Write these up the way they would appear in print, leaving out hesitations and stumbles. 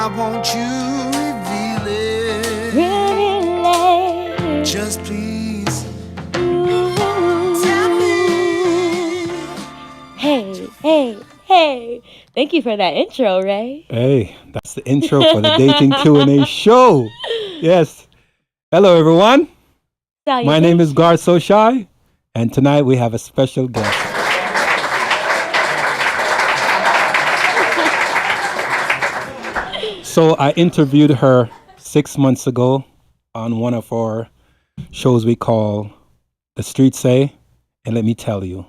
Why won't you reveal it? Really? Just please Ooh. tell me. Hey. Thank you for that intro, Ray. Hey, that's the intro for the Dating Q&A show. Yes. Hello, everyone. My name is Gar So Shy, and tonight we have a special guest. So I interviewed her 6 months ago on one of our shows we call The Street Say, and let me tell you,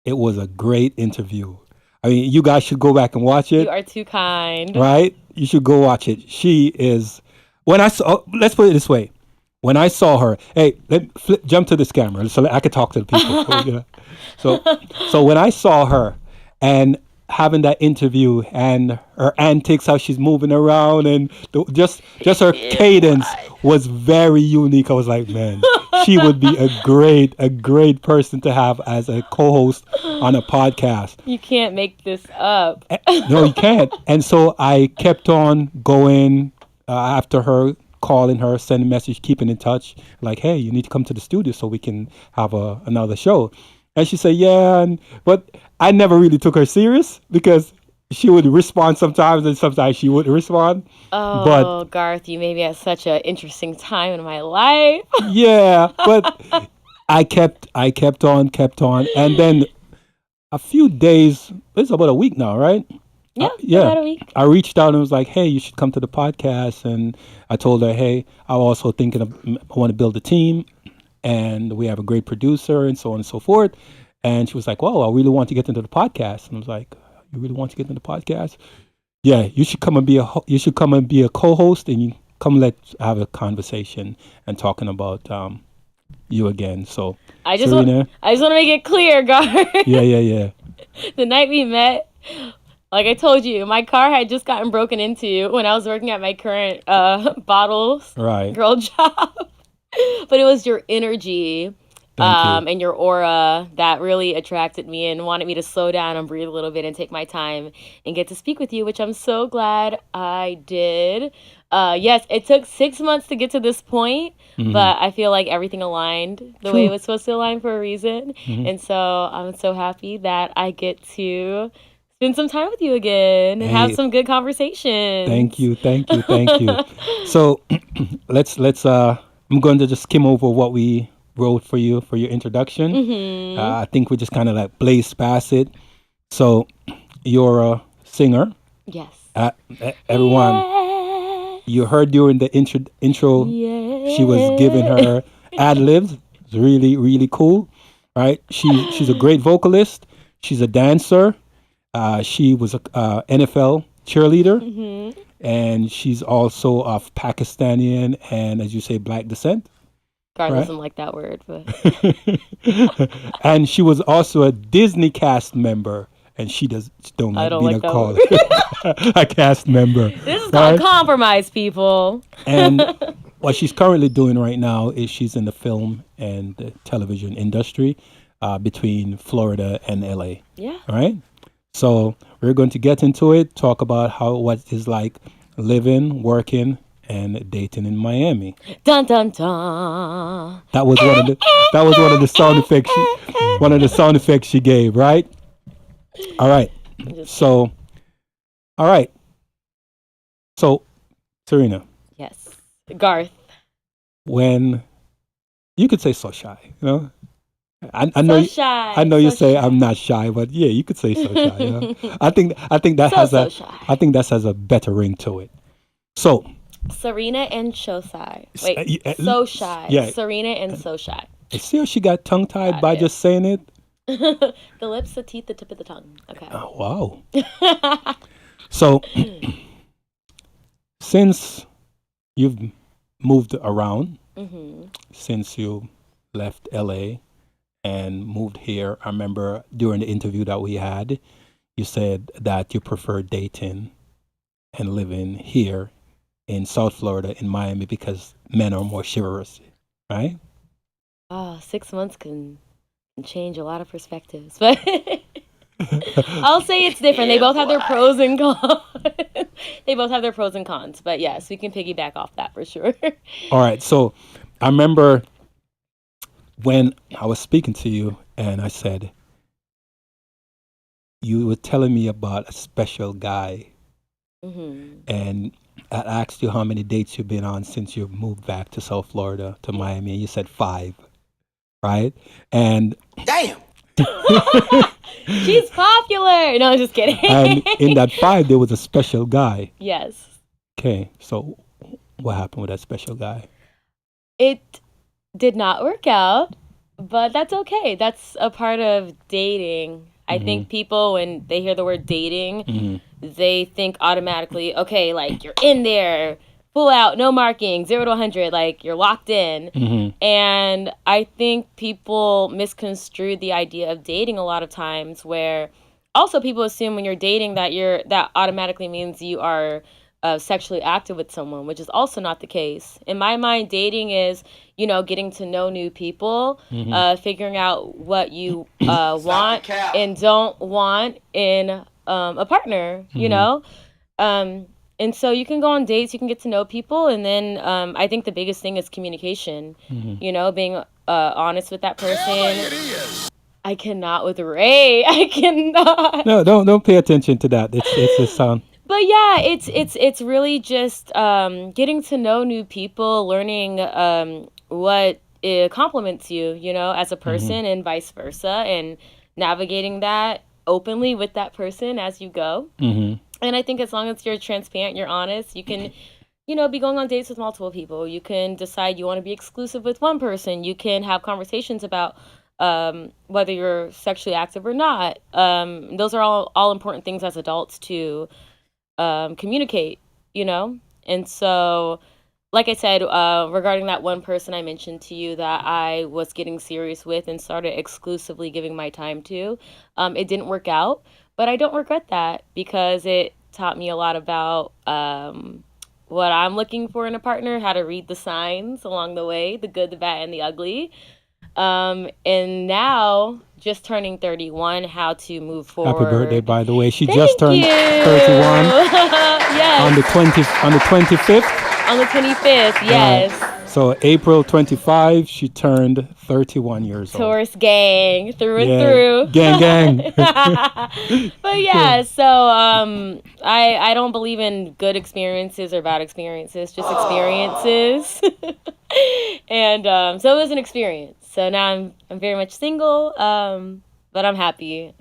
it was a great interview. I mean, you guys should go back and watch it. You are too kind. Right? You should go watch it. She is, let's put it this way. When I saw her, hey, jump to this camera so that I could talk to the people. Yeah. So when I saw her and having that interview and her antics, how she's moving around and just her cadence was very unique. I was like, man, she would be a great person to have as a co-host on a podcast. You can't make this up. No, you can't. And so I kept on going after her, calling her, sending message, keeping in touch, like, hey, you need to come to the studio so we can have another show. And she said, yeah, but I never really took her serious because she would respond sometimes and sometimes she wouldn't respond. Oh, but, Garth, you made me at such an interesting time in my life. Yeah, but I kept on. And then a few days, it's about a week now, right? Yeah, about a week. I reached out and was like, hey, you should come to the podcast. And I told her, hey, I'm also thinking I want to build a team. And we have a great producer and so on and so forth. And she was like, well, I really want to get into the podcast. And I was like, you really want to get into the podcast? Yeah, you should come and be a co-host and you come let's have a conversation and talking about you again. So I just want to make it clear, Gar. Yeah. The night we met, like I told you, my car had just gotten broken into when I was working at my current bottles girl job. But it was your energy and your aura that really attracted me and wanted me to slow down and breathe a little bit and take my time and get to speak with you, which I'm so glad I did. Yes, it took 6 months to get to this point, but I feel like everything aligned the way it was supposed to align for a reason. And so I'm so happy that I get to spend some time with you again and have some good conversations. Thank you. So let's I'm going to just skim over what we wrote for you for your introduction. I think we just kind of like blazed past it. So you're a singer. Yes. Everyone, you heard during the intro, she was giving her ad-libs. It's really, really cool, right? She's a great vocalist. She's a dancer. She was a NFL cheerleader. And she's also of Pakistani and, as you say, Black descent. God doesn't like that word, but. And she was also a Disney cast member, and she don't like being called a cast member. This is called compromise, people. And what she's currently doing right now is she's in the film and the television industry between Florida and LA. Yeah. All right. So we're going to get into it, talk about what it's like living, working, and dating in Miami. Dun dun dun. That was one of the sound effects she gave, right? All right. So Syrena. Yes. Garth. When you could say so shy, you know? I know so shy. I know so you say shy. I'm not shy, but yeah, you could say so shy. You know? I think that has a better ring to it. So Syrena and Shosai. Wait, so shy. Yeah. Syrena and so shy. See how she got tongue tied by just saying it? The lips, the teeth, the tip of the tongue. Okay. Oh, wow. So since you've moved around, since you left LA and moved here, I remember during the interview that we had, you said that you prefer dating and living here in South Florida, in Miami, because men are more chivalrous, right? 6 months can change a lot of perspectives, but I'll say it's different. They both have their pros and cons. They both have their pros and cons, but yes, we can piggyback off that for sure. All right. So I remember when I was speaking to you and I said, you were telling me about a special guy. And I asked you how many dates you've been on since you moved back to South Florida, to Miami. And you said 5, right? And Damn. She's popular. No, I'm just kidding. And in that 5, there was a special guy. Yes. Okay, so what happened with that special guy? It did not work out, but that's okay. That's a part of dating. I think people, when they hear the word dating, they think automatically, okay, like you're in there, full out, no marking, 0 to 100, like you're locked in. And I think people misconstrue the idea of dating a lot of times, where also people assume when you're dating that automatically means you are sexually active with someone, which is also not the case. In my mind, dating is, getting to know new people, figuring out what you want and don't want in a partner, and so you can go on dates, you can get to know people, and then I think the biggest thing is communication, being honest with that person. I cannot with Ray. I cannot. No, don't pay attention to that. It's a sound. But yeah, it's really just getting to know new people, learning what compliments you, as a person, and vice versa, and navigating that openly with that person as you go. And I think as long as you're transparent, you're honest, you can, be going on dates with multiple people. You can decide you want to be exclusive with one person. You can have conversations about whether you're sexually active or not. Those are all important things as adults to communicate, And so, like I said, regarding that one person I mentioned to you that I was getting serious with and started exclusively giving my time to, it didn't work out, but I don't regret that because it taught me a lot about what I'm looking for in a partner, how to read the signs along the way, the good, the bad, and the ugly. And now, just turning 31, how to move forward. Happy birthday, by the way. She Thank just turned you. 31 Yes. on the 25th. On the 25th, yes. So April 25, she turned 31 years old. Taurus gang, through and through. Gang. But yeah, so I don't believe in good experiences or bad experiences, just experiences. And so it was an experience. So now I'm very much single, but I'm happy.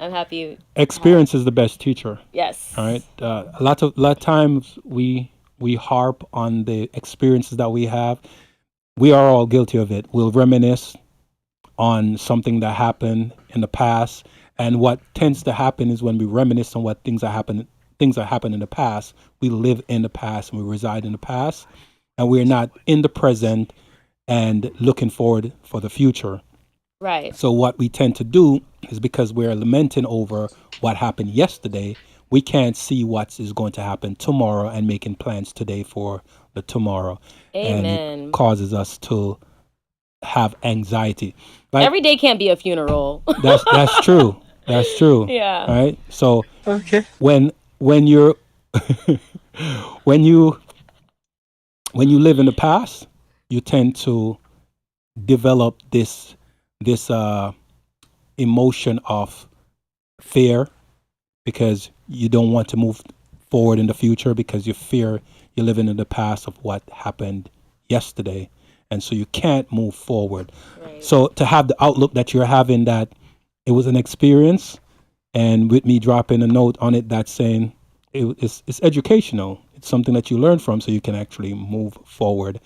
Experience is the best teacher. Yes. All right. A lot of times we harp on the experiences that we have. We are all guilty of it. We'll reminisce on something that happened in the past, and what tends to happen is when we reminisce on what things that happened in the past, we live in the past and we reside in the past, and we're not in the present and looking forward for the future. Right. So what we tend to do is, because we're lamenting over what happened yesterday, we can't see what is going to happen tomorrow and making plans today for the tomorrow. Amen. And it causes us to have anxiety. Every day can't be a funeral. That's true. That's true. Yeah. All right. So Okay. when you're when you live in the past, you tend to develop this emotion of fear, because you don't want to move forward in the future because you fear you're living in the past of what happened yesterday, and so you can't move forward. Right. So to have the outlook that you're having, that it was an experience, and with me dropping a note on it that's saying it's educational, it's something that you learn from, so you can actually move forward,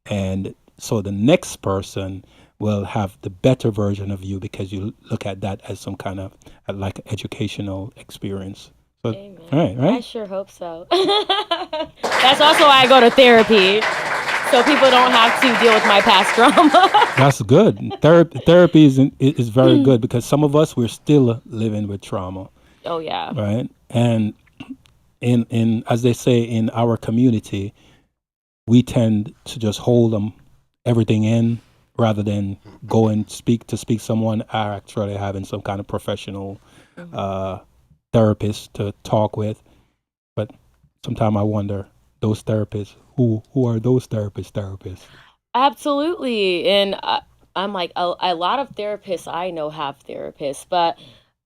and so the next person will have the better version of you because you look at that as some kind of like educational experience. So, Amen. right? I sure hope so. That's also why I go to therapy, so people don't have to deal with my past trauma. That's good. Therapy is very good, because some of us, we're still living with trauma. Oh yeah. Right. And in as they say in our community, we tend to just hold everything in, rather than go and speak someone, are actually having some kind of professional therapist to talk with. But sometimes I wonder those therapists, who are those therapists? Absolutely. And I'm like, a lot of therapists I know have therapists, but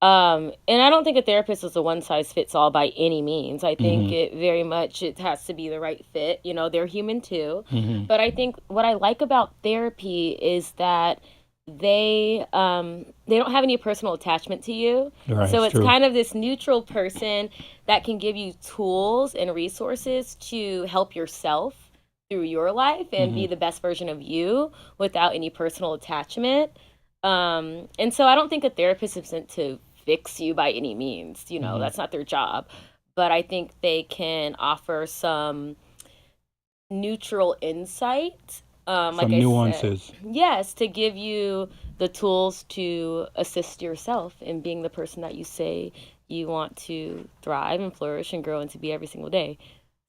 and I don't think a therapist is a one size fits all by any means. I think it very much it has to be the right fit. You know, they're human too. But I think what I like about therapy is that they don't have any personal attachment to you. Right, So it's it's true. kind of this neutral person that can give you tools and resources to help yourself through your life and be the best version of you without any personal attachment. And so I don't think a therapist is meant to fix you by any means. You know, that's not their job. But I think they can offer some neutral insight. Like Some I nuances. said, yes, to give you the tools to assist yourself in being the person that you say you want to thrive and flourish and grow into be every single day.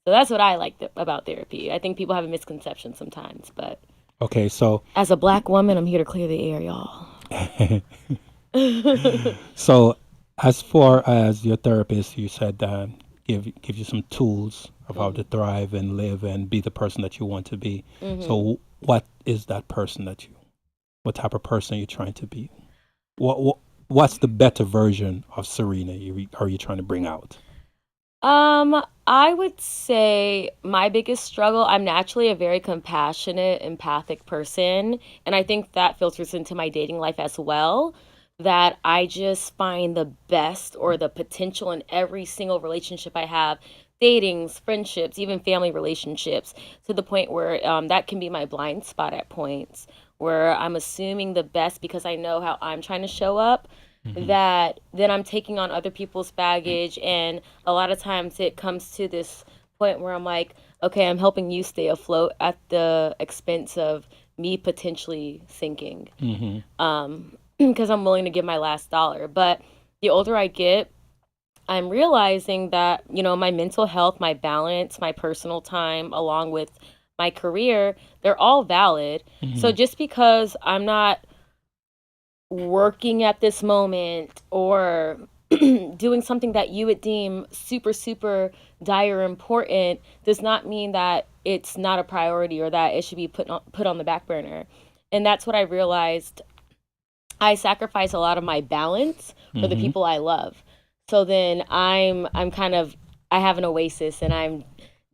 So that's what I like about therapy. I think people have a misconception sometimes, but Okay, so as a Black woman, I'm here to clear the air, y'all. so as far as your therapist, you said give you some tools of how to thrive and live and be the person that you want to be. So what is that person what type of person you're trying to be? What's the better version of Syrena are you trying to bring out? I would say my biggest struggle, I'm naturally a very compassionate, empathic person, and I think that filters into my dating life as well, that I just find the best or the potential in every single relationship I have, datings, friendships, even family relationships, to the point where that can be my blind spot at points, where I'm assuming the best because I know how I'm trying to show up, that then I'm taking on other people's baggage. And a lot of times it comes to this point where I'm like, okay, I'm helping you stay afloat at the expense of me potentially sinking. Because I'm willing to give my last dollar. But the older I get, I'm realizing that, you know, my mental health, my balance, my personal time, along with my career, they're all valid. So just because I'm not working at this moment or doing something that you would deem super, super dire important does not mean that it's not a priority or that it should be put on the back burner. And that's what I realized. I sacrifice a lot of my balance for the people I love. So then I have an oasis and I'm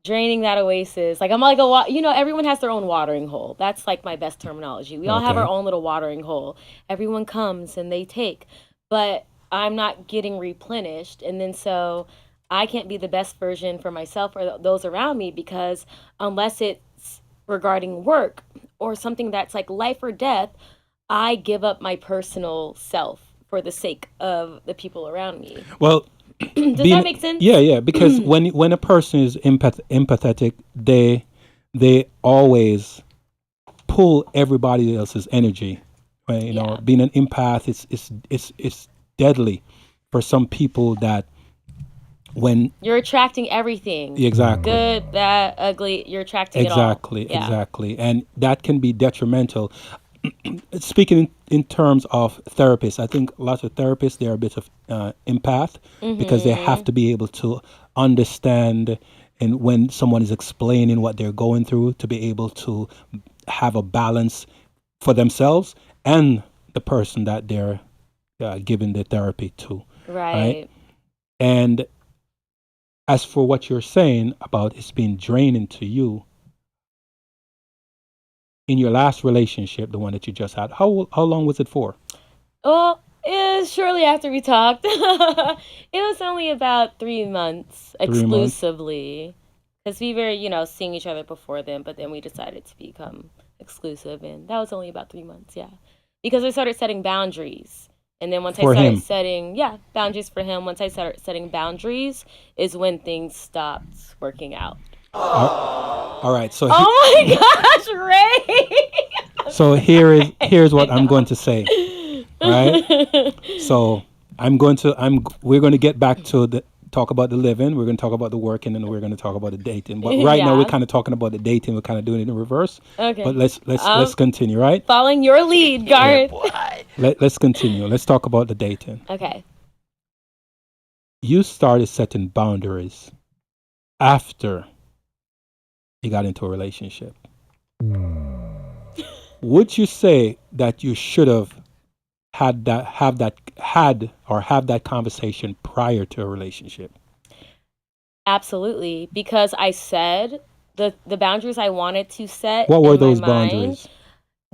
draining that oasis. Like I'm like everyone has their own watering hole. That's like my best terminology. We all have our own little watering hole. Everyone comes and they take, but I'm not getting replenished. And then so I can't be the best version for myself or those around me because unless it's regarding work or something that's like life or death, I give up my personal self for the sake of the people around me. Well, Does that make sense? Yeah, because when a person is empathetic, they always pull everybody else's energy. Right? You know, being an empath is deadly for some people that when you're attracting everything. Exactly. Good, bad, ugly, you're attracting it all. Exactly. And that can be detrimental. Speaking in terms of therapists, I think lots of therapists, they're a bit of empath because they have to be able to understand, and when someone is explaining what they're going through, to be able to have a balance for themselves and the person that they're giving the therapy to. Right. And as for what you're saying about it's being draining to you, in your last relationship, the one that you just had, how long was it for? Well, it was shortly after we talked. It was only about 3 months exclusively. Because we were, seeing each other before then, but then we decided to become exclusive. And that was only about 3 months, yeah. Because I started setting boundaries. And then once I started setting, boundaries for him, once I started setting boundaries is when things stopped working out. All right. So oh my gosh, Ray. So here's what I'm going to say. Right? So we're going to get back to talk about the living. We're going to talk about the working, and we're going to talk about the dating. But right now we're kind of talking about the dating. We're kind of doing it in reverse. Okay. But let's continue, right? Following your lead, Garth. Let's continue. Let's talk about the dating. Okay. You started setting boundaries after you got into a relationship? Would you say that you should have had that conversation prior to a relationship? Absolutely, because I said the boundaries I wanted to set. What were in my those mind, boundaries?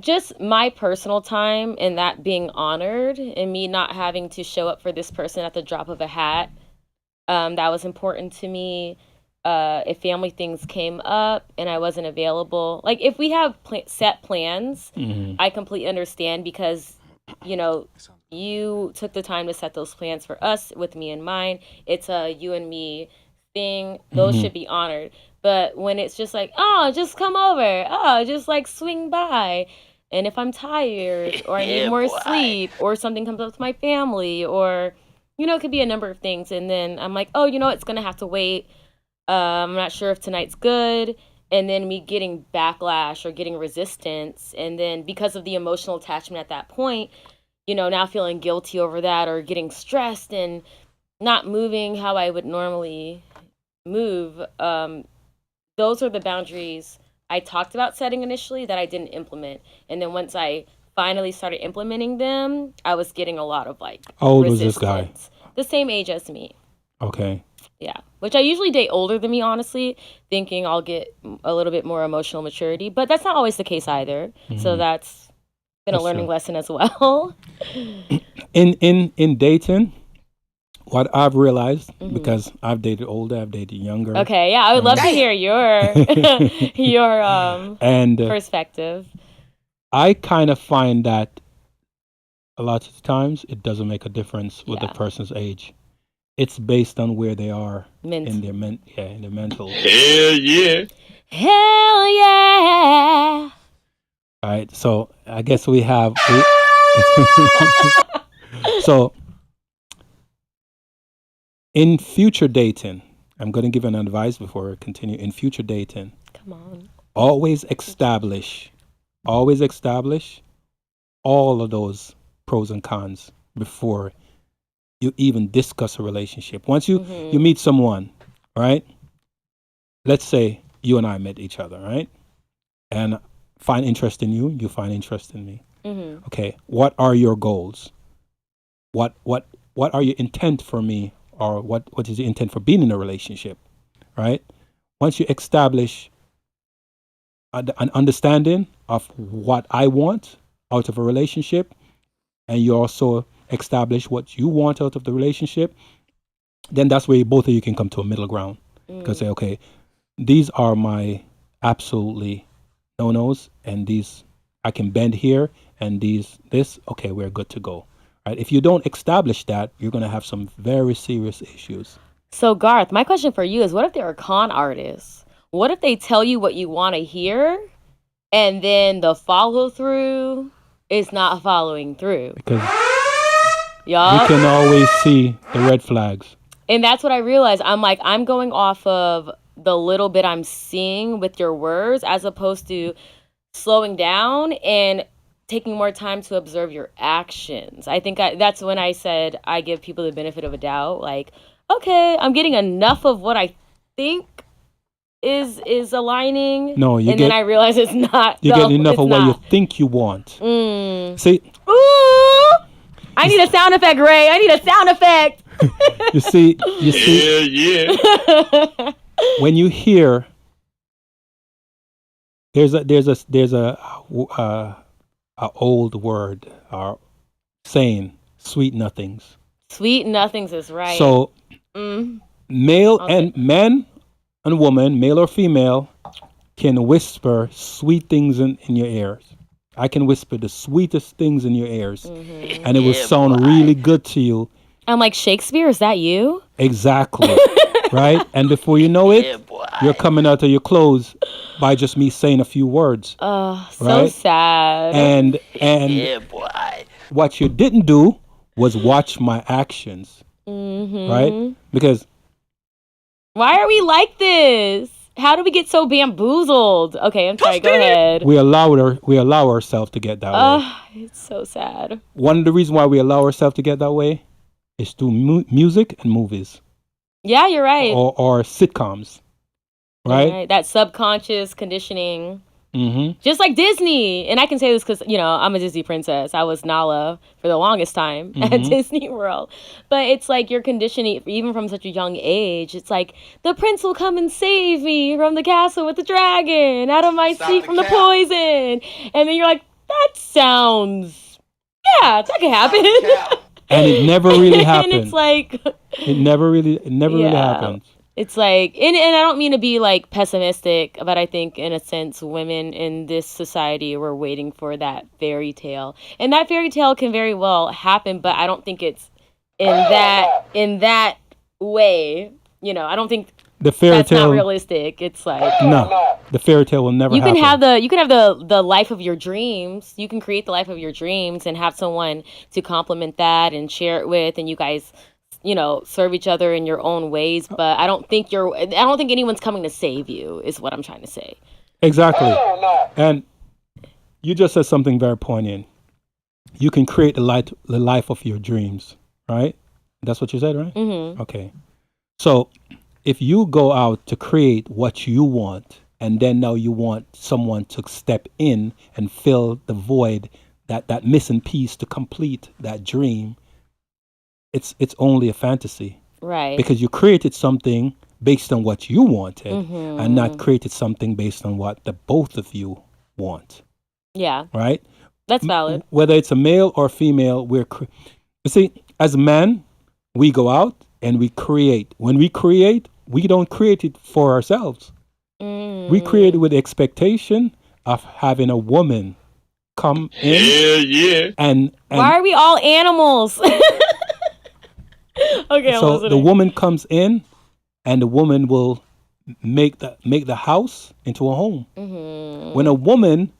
just my personal time and that being honored and me not having to show up for this person at the drop of a hat. That was important to me. If family things came up and I wasn't available, like if we have set plans, I completely understand because, you took the time to set those plans for us with me in mind. It's a you and me thing. Those should be honored. But when it's just like, oh, just come over. Oh, just like swing by. And if I'm tired or I need more sleep or something comes up with my family or, it could be a number of things. And then I'm like, oh, it's going to have to wait. I'm not sure if tonight's good. And then me getting backlash or getting resistance. And then because of the emotional attachment at that point, now feeling guilty over that or getting stressed and not moving how I would normally move. Those are the boundaries I talked about setting initially that I didn't implement. And then once I finally started implementing them, I was getting a lot of How old was resistance. this guy? The same age as me. Okay. Yeah. Which I usually date older than me, honestly, thinking I'll get a little bit more emotional maturity. But that's not always the case either. So that's been a learning lesson as well. In dating, what I've realized, because I've dated older, I've dated younger. Okay, yeah, I would love to hear your perspective. I kind of find that a lot of times it doesn't make a difference with the person's age. It's based on where they are in their mental. Hell yeah. Hell yeah. All right, so I guess we have. So, in future dating, I'm going to give an advice before I continue. In future dating, come on, always establish all of those pros and cons before you even discuss a relationship. Once you meet someone, right? Let's say you and I met each other, right? And find interest in you, you find interest in me. Okay, what are your goals? What are your intent for me, or what is your intent for being in a relationship, right? Once you establish an understanding of what I want out of a relationship, and you also establish what you want out of the relationship, then that's where both of you can come to a middle ground. Because say, okay, these are my absolutely no-nos, and these I can bend here, and this, okay, we're good to go. Right? If you don't establish that, you're going to have some very serious issues. So Garth, my question for you is, what if they're a con artist? What if they tell you what you want to hear, and then the follow through is not following through? Because you can always see the red flags. And that's what I realized. I'm like, I'm going off of the little bit I'm seeing with your words, as opposed to slowing down and taking more time to observe your actions. I think that's when I said I give people the benefit of a doubt. Like, okay, I'm getting enough of what I think is aligning. No, then I realize it's not. You get enough of what you think you want. See? Ooh! I need a sound effect, Ray. I need a sound effect. You see. Hell yeah. When you hear, there's a old word or saying, sweet nothings. Sweet nothings is right. So male and men and woman, male or female, can whisper sweet things in your ears. I can whisper the sweetest things in your ears, and it will sound really good to you. I'm like, Shakespeare, is that you? Exactly. Right? And before you know it, you're coming out of your clothes by just me saying a few words. Oh, so sad. And what you didn't do was watch my actions. Right? Because why are we like this? How do we get so bamboozled? Okay, I'm sorry. Go ahead. We allow ourselves to get that way. It's so sad. One of the reasons why we allow ourselves to get that way is through music and movies. Yeah, you're right. Or sitcoms. right? That subconscious conditioning. Mm-hmm. Just like Disney. And I can say this because, I'm a Disney princess. I was Nala for the longest time at Disney World. But it's like you're conditioning, even from such a young age. It's like, the prince will come and save me from the castle with the dragon, out of my seat from the poison. And then you're like, that sounds, that could happen. And it never really happens. And it's like... It never really happens. It's like, and I don't mean to be like pessimistic, but I think in a sense, women in this society were waiting for that fairy tale, and that fairy tale can very well happen, but I don't think it's in that way. I don't think the fairy tale not realistic. It's like no, the fairy tale will never. You can happen. you can have the life of your dreams. You can create the life of your dreams and have someone to complement that and share it with, and you guys, serve each other in your own ways. But I don't think anyone's coming to save you, is what I'm trying to say. Exactly. And you just said something very poignant. You can create the life of your dreams, right? That's what you said, right? Mm-hmm. Okay. So if you go out to create what you want, and then now you want someone to step in and fill the void, that missing piece to complete that dream, it's only a fantasy. Right. Because you created something based on what you wanted and not created something based on what the both of you want. Yeah. Right? That's valid. Whether it's a male or female, you see, as men, we go out and we create. When we create, we don't create it for ourselves. We create it with the expectation of having a woman come in. Yeah. And why are we all animals? Okay. So the woman comes in, and the woman will make the house into a home. When a woman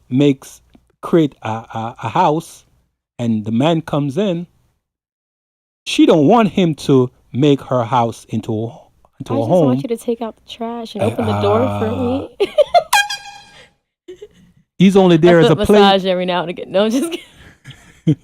create a house, and the man comes in, she don't want him to make her house into a home. I just want you to take out the trash and open the door for me. He's only there as a massage every now and again. No, I'm just kidding.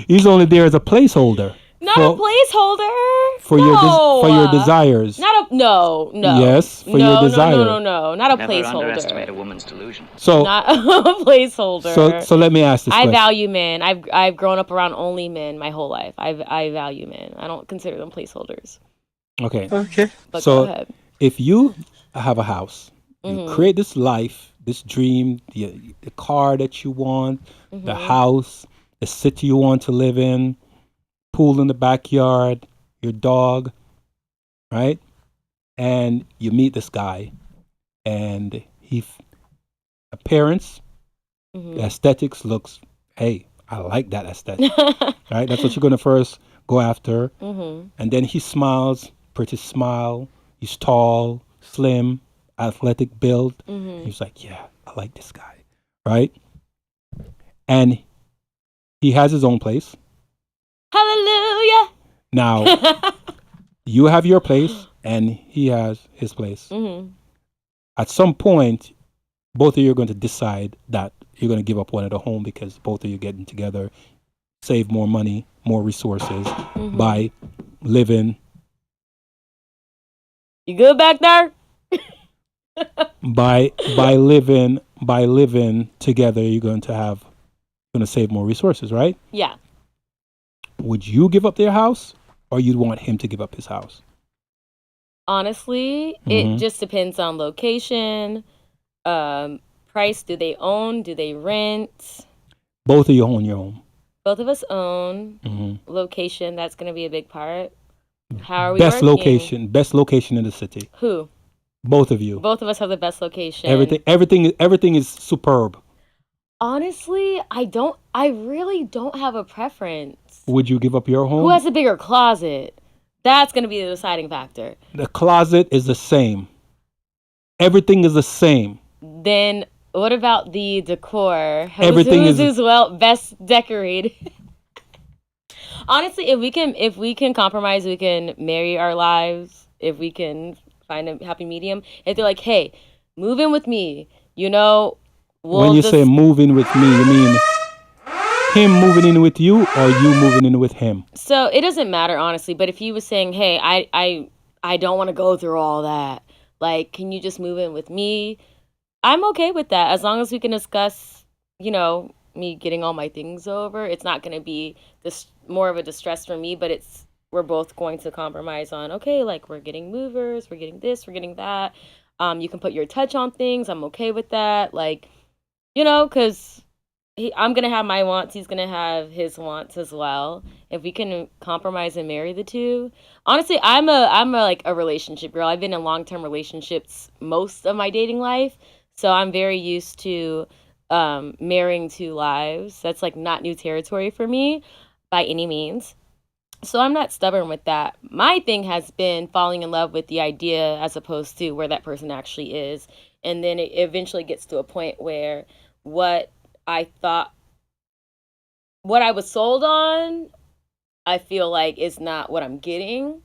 He's only there as a placeholder. Not a placeholder. For your desires. No. Yes, for your desire. No. Not a Never placeholder. underestimate a woman's delusion. So not a placeholder. So let me ask this question. I value men. I've grown up around only men my whole life. I value men. I don't consider them placeholders. Okay. But so go ahead. If you have a house, you create this life, this dream, the car that you want, the house, the city you want to live in, pool in the backyard, your dog, right? And you meet this guy, and appearance, the aesthetics looks, hey, I like that aesthetic, right? That's what you're going to first go after. And then he smiles, pretty smile. He's tall, slim, athletic build. He's like, yeah, I like this guy, right? And he has his own place. Hallelujah. Now, you have your place, and he has his place. At some point, both of you are going to decide that you're going to give up one at a home because both of you are getting together, save more money, more resources by living. You good back there? by living together, you're going to save more resources, right? Yeah. Would you give up their house, or you'd want him to give up his house? Honestly, it just depends on location, price. Do they own? Do they rent? Both of you own your home. Both of us own. Location, that's going to be a big part. How are we best working? Best location in the city. Who? Both of you. Both of us have the best location. Everything is superb. Honestly, I really don't have a preference. Would you give up your home? Who has a bigger closet? That's going to be the deciding factor. The closet is the same. Everything is the same. Then what about the decor? Everything is best decorated. Honestly, if we can compromise, we can marry our lives. If we can find a happy medium. If they're like, hey, move in with me, when you say move in with me, you mean him moving in with you or you moving in with him? So it doesn't matter, honestly. But if he was saying, hey, I don't want to go through all that. Like, can you just move in with me? I'm okay with that as long as we can discuss, me getting all my things over. It's not going to be this more of a distress for me, but we're both going to compromise on, okay, like we're getting movers, we're getting this, we're getting that. You can put your touch on things. I'm okay with that. Like, because I'm going to have my wants. He's going to have his wants as well. If we can compromise and marry the two. Honestly, I'm a relationship girl. I've been in long-term relationships most of my dating life. So I'm very used to marrying two lives. That's like not new territory for me by any means. So I'm not stubborn with that. My thing has been falling in love with the idea as opposed to where that person actually is. And then it eventually gets to a point where what I was sold on, I feel like is not what I'm getting.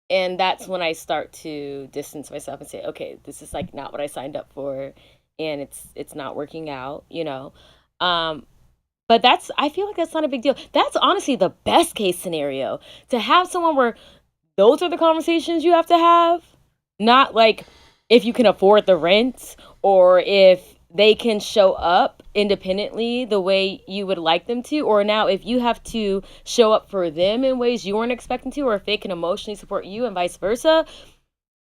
And that's when I start to distance myself and say, okay, this is like not what I signed up for, and it's not working out, But I feel like that's not a big deal. That's honestly the best case scenario, to have someone where those are the conversations you have to have. Not like if you can afford the rent or if they can show up independently the way you would like them to, or now if you have to show up for them in ways you weren't expecting to, or if they can emotionally support you and vice versa.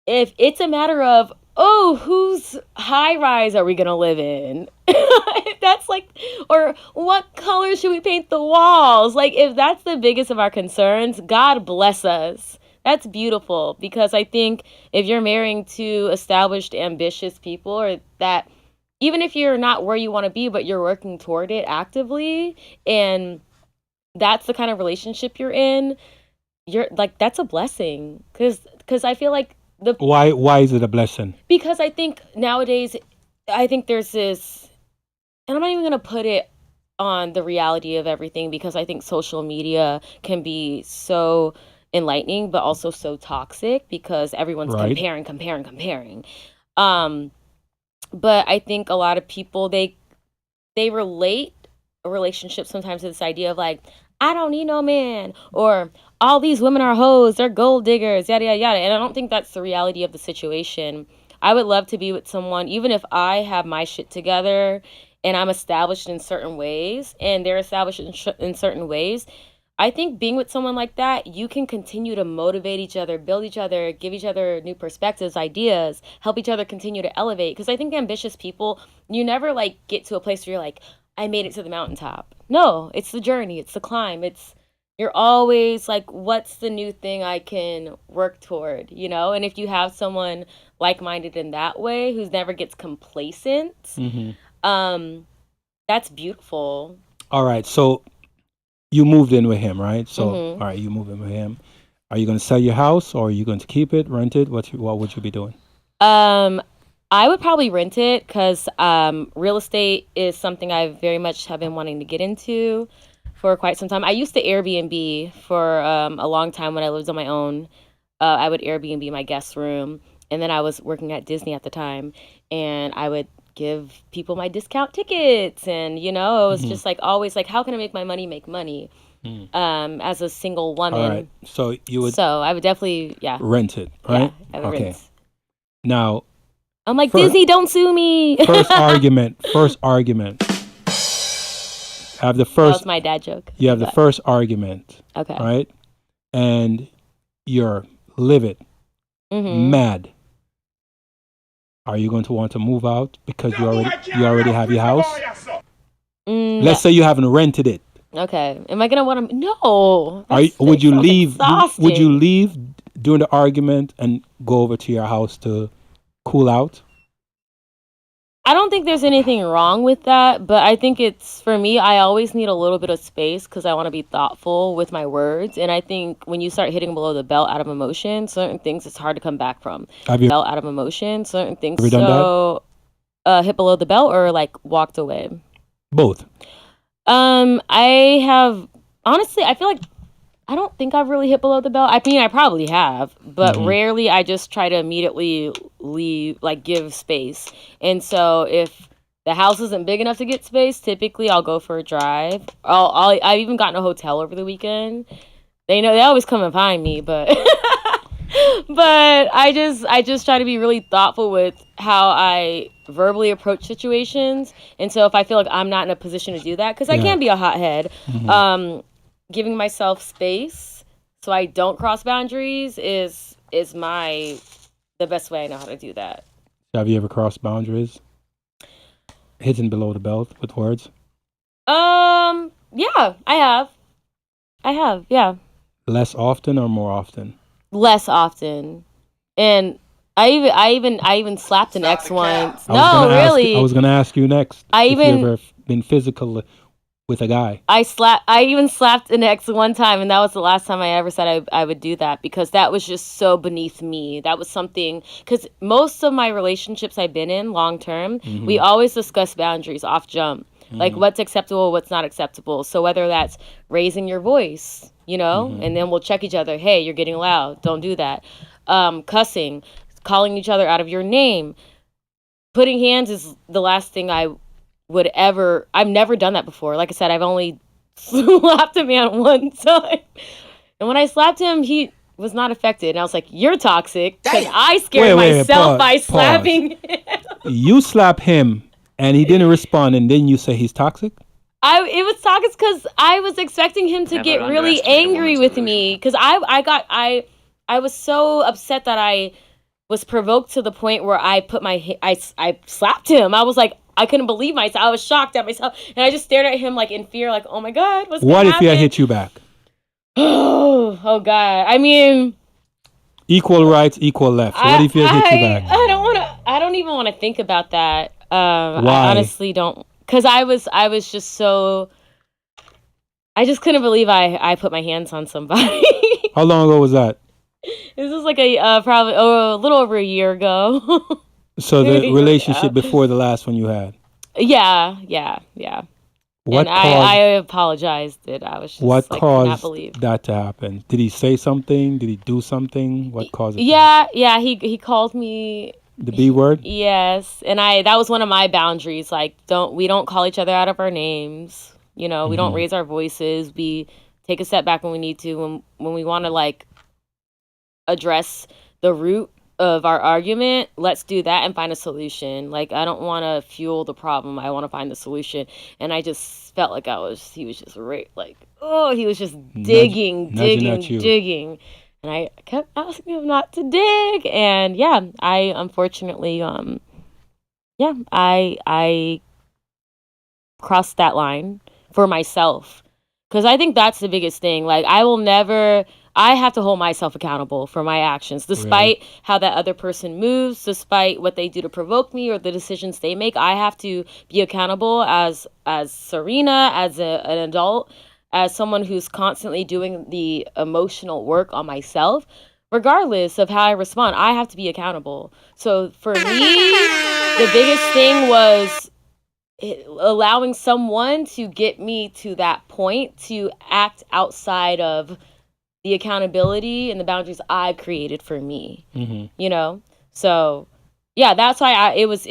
If it's a matter of, whose high rise are we gonna live in? That's like, or what color should we paint the walls? Like, if that's the biggest of our concerns, God bless us. That's beautiful, because I think if you're marrying two established, ambitious people, or that even if you're not where you want to be, but you're working toward it actively, and that's the kind of relationship you're in, you're like, that's a blessing. Because I feel like why is it a blessing? Because I think nowadays, there's this, and I'm not even going to put it on the reality of everything, because I think social media can be so enlightening, but also so toxic, because everyone's comparing. But I think a lot of people, they relate a relationship sometimes to this idea of like, I don't need no man, or all these women are hoes, they're gold diggers, yada, yada, yada. And I don't think that's the reality of the situation. I would love to be with someone, even if I have my shit together and I'm established in certain ways and they're established in certain ways. I think being with someone like that, you can continue to motivate each other, build each other, give each other new perspectives, ideas, help each other continue to elevate. Because I think ambitious people, you never like get to a place where you're like, I made it to the mountaintop. No, it's the journey, it's the climb. You're always like, what's the new thing I can work toward, And if you have someone like-minded in that way, who never gets complacent, that's beautiful. All right, so you moved in with him, right? So, all right, you moved in with him. Are you going to sell your house, or are you going to keep it, rent it? What would you be doing? I would probably rent it, because real estate is something I very much have been wanting to get into for quite some time. I used to Airbnb for a long time when I lived on my own. I would Airbnb my guest room, and then I was working at Disney at the time, and I would give people my discount tickets, and it was just like always like, how can I make my money make money? As a single woman. All right. So I would definitely rent it, right? Yeah, I would rent. Now I'm like, Disney, don't sue me. First argument. Have the first. That was my dad joke. You have the first argument. Okay. Right? And you're livid, mad. Are you going to want to move out because you already have your house? Let's say you haven't rented it. Okay. Am I gonna want to? No. Would you leave? Exhausting. Would you leave during the argument and go over to your house to cool out? I don't think there's anything wrong with that, but I think for me, I always need a little bit of space because I want to be thoughtful with my words. And I think when you start hitting below the belt out of emotion, certain things it's hard to come back from. Belt out of emotion, certain things. Have you done that? Hit below the belt or like walked away? Both. I have, honestly, I feel like I don't think I've really hit below the belt. I mean, I probably have, but rarely. I just try to immediately leave, like give space. And so if the house isn't big enough to get space, typically I'll go for a drive. I've even gotten a hotel over the weekend. They know, they always come and find me, but But I just try to be really thoughtful with how I verbally approach situations. And so if I feel like I'm not in a position to do that, because I can be a hothead, giving myself space so I don't cross boundaries is the best way I know how to do that. Have you ever crossed boundaries? Hitting below the belt with words? Yeah, I have, yeah. Less often or more often? Less often. And I even slapped an ex once. No, really. I was gonna ask you next. If you ever been physical with a guy. I even slapped an ex one time, and that was the last time I ever said I would do that, because that was just so beneath me. That was something, because most of my relationships I've been in long term, we always discuss boundaries off jump. Like what's acceptable, what's not acceptable. So whether that's raising your voice, and then we'll check each other. Hey, you're getting loud. Don't do that. Cussing, calling each other out of your name. Putting hands is the last thing I've never done that before. Like I said, I've only slapped a man one time. And when I slapped him, he was not affected. And I was like, you're toxic. Because I scared myself by slapping him. You slap him and he didn't respond, and then you say he's toxic? It was toxic because I was expecting him to get really angry with me. Because I was so upset that I was provoked to the point where I slapped him. I was like, I couldn't believe myself. I was shocked at myself. And I just stared at him like in fear, like, oh my God, what's going to happen? What if he had hit you back? Oh God. I mean, equal rights, equal left. What if he had hit you back? I don't even want to think about that. Why? I honestly don't. Because I was just so, I just couldn't believe I put my hands on somebody. How long ago was that? This was like probably a little over a year ago. So the relationship before the last one you had? Yeah. What I apologized. I was just what like, caused cannot believe that to happen? Did he say something? Did he do something? What caused it? Yeah. He called me the B word. Yes, and that was one of my boundaries. Like, we don't call each other out of our names. We don't raise our voices. We take a step back when we need to. When we want to like address the root of our argument, let's do that and find a solution. Like, I don't want to fuel the problem. I want to find the solution. And I just felt like he was just like, he was just digging. And I kept asking him not to dig. And yeah, I unfortunately, I crossed that line for myself. Because I think that's the biggest thing. Like, I have to hold myself accountable for my actions, despite how that other person moves, despite what they do to provoke me or the decisions they make. I have to be accountable as Syrena, as an adult, as someone who's constantly doing the emotional work on myself. Regardless of how I respond, I have to be accountable. So for me, the biggest thing was allowing someone to get me to that point to act outside of the accountability and the boundaries I created for me. So yeah, that's why it was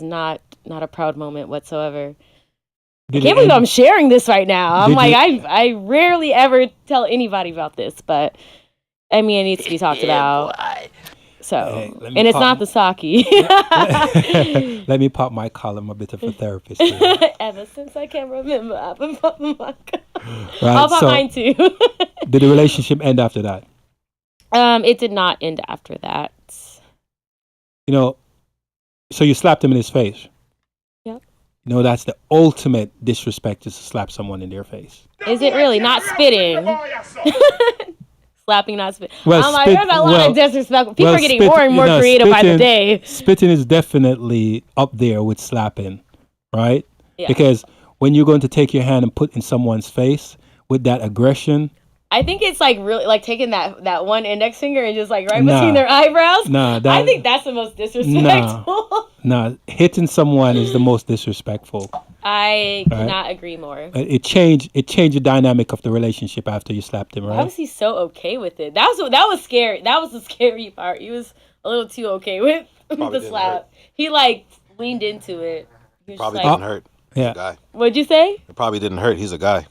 not a proud moment whatsoever. I can't believe I'm sharing this right now. I rarely ever tell anybody about this, but I mean, it needs to be talked about. So, and it's not the sake. Let me pop my collar. I'm a bit of a therapist. Ever since I can remember, I've been popping my collar. Right, I'll pop mine too. Did the relationship end after that? It did not end after that. So you slapped him in his face. Yep. That's the ultimate disrespect, is to slap someone in their face. Is it really? Not spitting. Slapping, not spitting. Well, there's a lot of disrespect. People are getting more and more creative by the day. Spitting is definitely up there with slapping, right? Yeah. Because when you're going to take your hand and put in someone's face with that aggression, I think it's like really like taking that one index finger and just like between their eyebrows. I think that's the most disrespectful. Hitting someone is the most disrespectful. I cannot agree more. It changed the dynamic of the relationship after you slapped him, right? Why was he so okay with it? That was scary. That was the scary part. He was a little too okay with the slap. He like leaned into it. Probably didn't hurt. Yeah. Guy. What'd you say? It probably didn't hurt. He's a guy.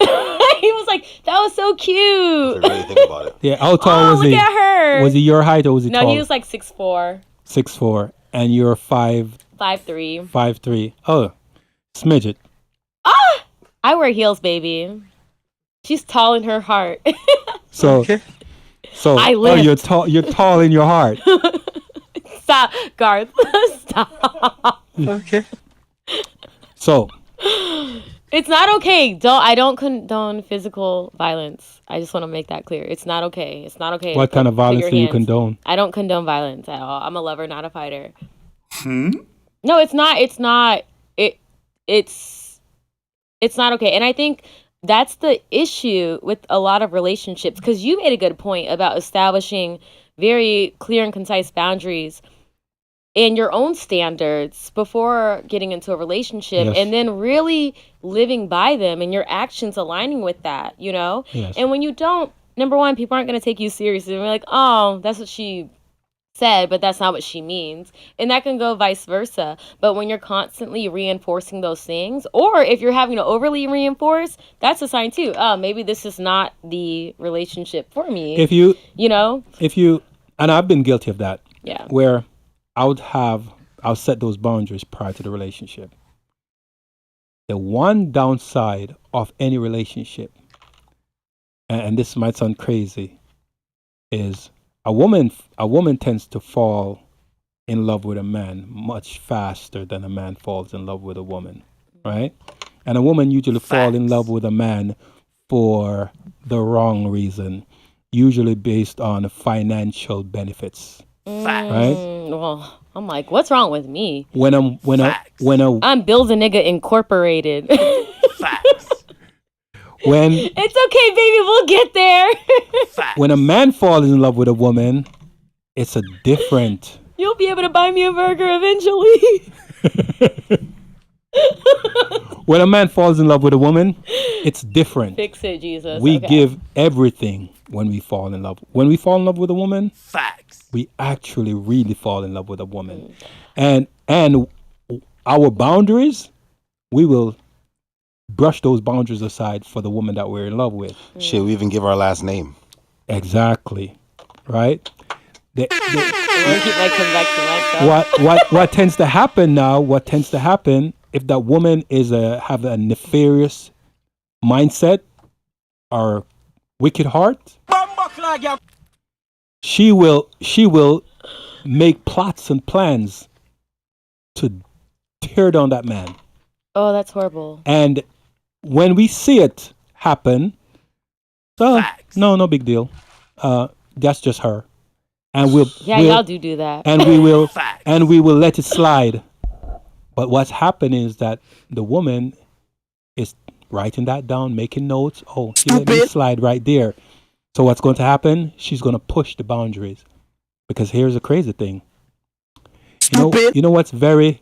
He was like, that was so cute. If you really think about it. Yeah, how tall was look he? at her. Was he your height or was he tall? No, he was like 6'4". 6'4", and you're 5'3". 5'3". Oh, smidget. I wear heels, baby. She's tall in her heart. So I lift. You're tall in your heart. Stop, Garth. Stop. Okay. So it's not okay. I don't condone physical violence. I just want to make that clear. It's not okay. It's not okay. What kind of violence do you condone? I don't condone violence at all. I'm a lover, not a fighter. No, it's not. It's not. It's not okay. And I think that's the issue with a lot of relationships, because you made a good point about establishing very clear and concise boundaries and your own standards before getting into a relationship, yes. and then really living by them and your actions aligning with that, you know? Yes. And when you don't, number one, people aren't going to take you seriously. They're like, oh, that's what she said, but that's not what she means. And that can go vice versa. But when you're constantly reinforcing those things, or if you're having to overly reinforce, that's a sign too. Oh, maybe this is not the relationship for me. And I've been guilty of that. Yeah. Where I'll set those boundaries prior to the relationship. The one downside of any relationship, and this might sound crazy, is a woman tends to fall in love with a man much faster than a man falls in love with a woman, right? And a woman usually falls in love with a man for the wrong reason, usually based on financial benefits. Right? Well, I'm like, what's wrong with me? I'm Bills a Nigga Incorporated. Facts. It's okay, baby, we'll get there. When a man falls in love with a woman, it's a different. You'll be able to buy me a burger eventually. When a man falls in love with a woman, it's different. Fix it, Jesus. We give everything when we fall in love. When we fall in love with a woman, facts. We actually really fall in love with a woman. And our boundaries, we will brush those boundaries aside for the woman that we're in love with. Shit, we even give our last name. Exactly. Right? Keep my convection. What tends to happen if that woman have a nefarious mindset or wicked heart, she will make plots and plans to tear down that man. Oh, that's horrible. And when we see it happen, no big deal. That's just her. And y'all do that. And we will let it slide. But what's happening is that the woman is writing that down, making notes. Oh, she let me slide right there. So what's going to happen? She's going to push the boundaries. Because here's the crazy thing. You know what's very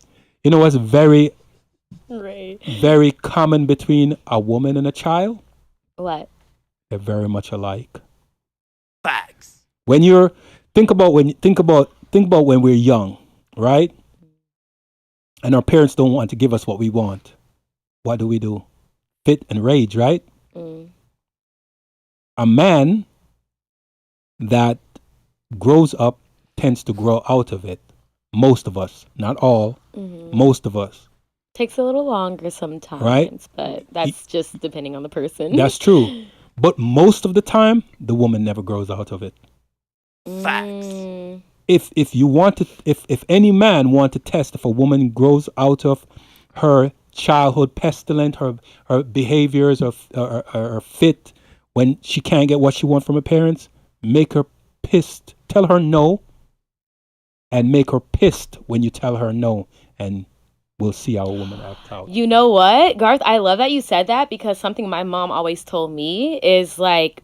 very common between a woman and a child? What? They're very much alike. Facts. Think about when we're young, right? And our parents don't want to give us what we want. What do? Fit and rage, right? A man that grows up tends to grow out of it. Most of us, not all, most of us. Takes a little longer sometimes, right? But that's just depending on the person. That's true. But most of the time, the woman never grows out of it. Facts. If any man want to test if a woman grows out of her childhood pestilence, her behaviors or fit when she can't get what she wants from her parents, make her pissed. Tell her no, and make her pissed when you tell her no, and we'll see how a woman acts out. You know what, Garth? I love that you said that, because something my mom always told me is like,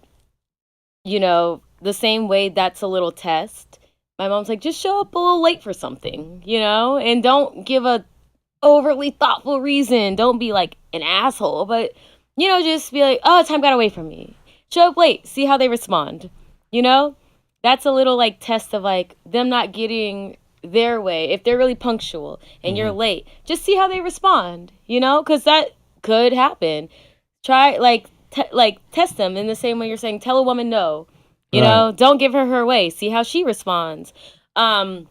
the same way that's a little test. My mom's like, just show up a little late for something, and don't give a overly thoughtful reason. Don't be like an asshole, but, just be like, oh, time got away from me. Show up late, see how they respond. That's a little like test of like them not getting their way. If they're really punctual and you're late, just see how they respond, because that could happen. Try, like, test them in the same way you're saying, tell a woman no. You know, don't give her way. See how she responds. One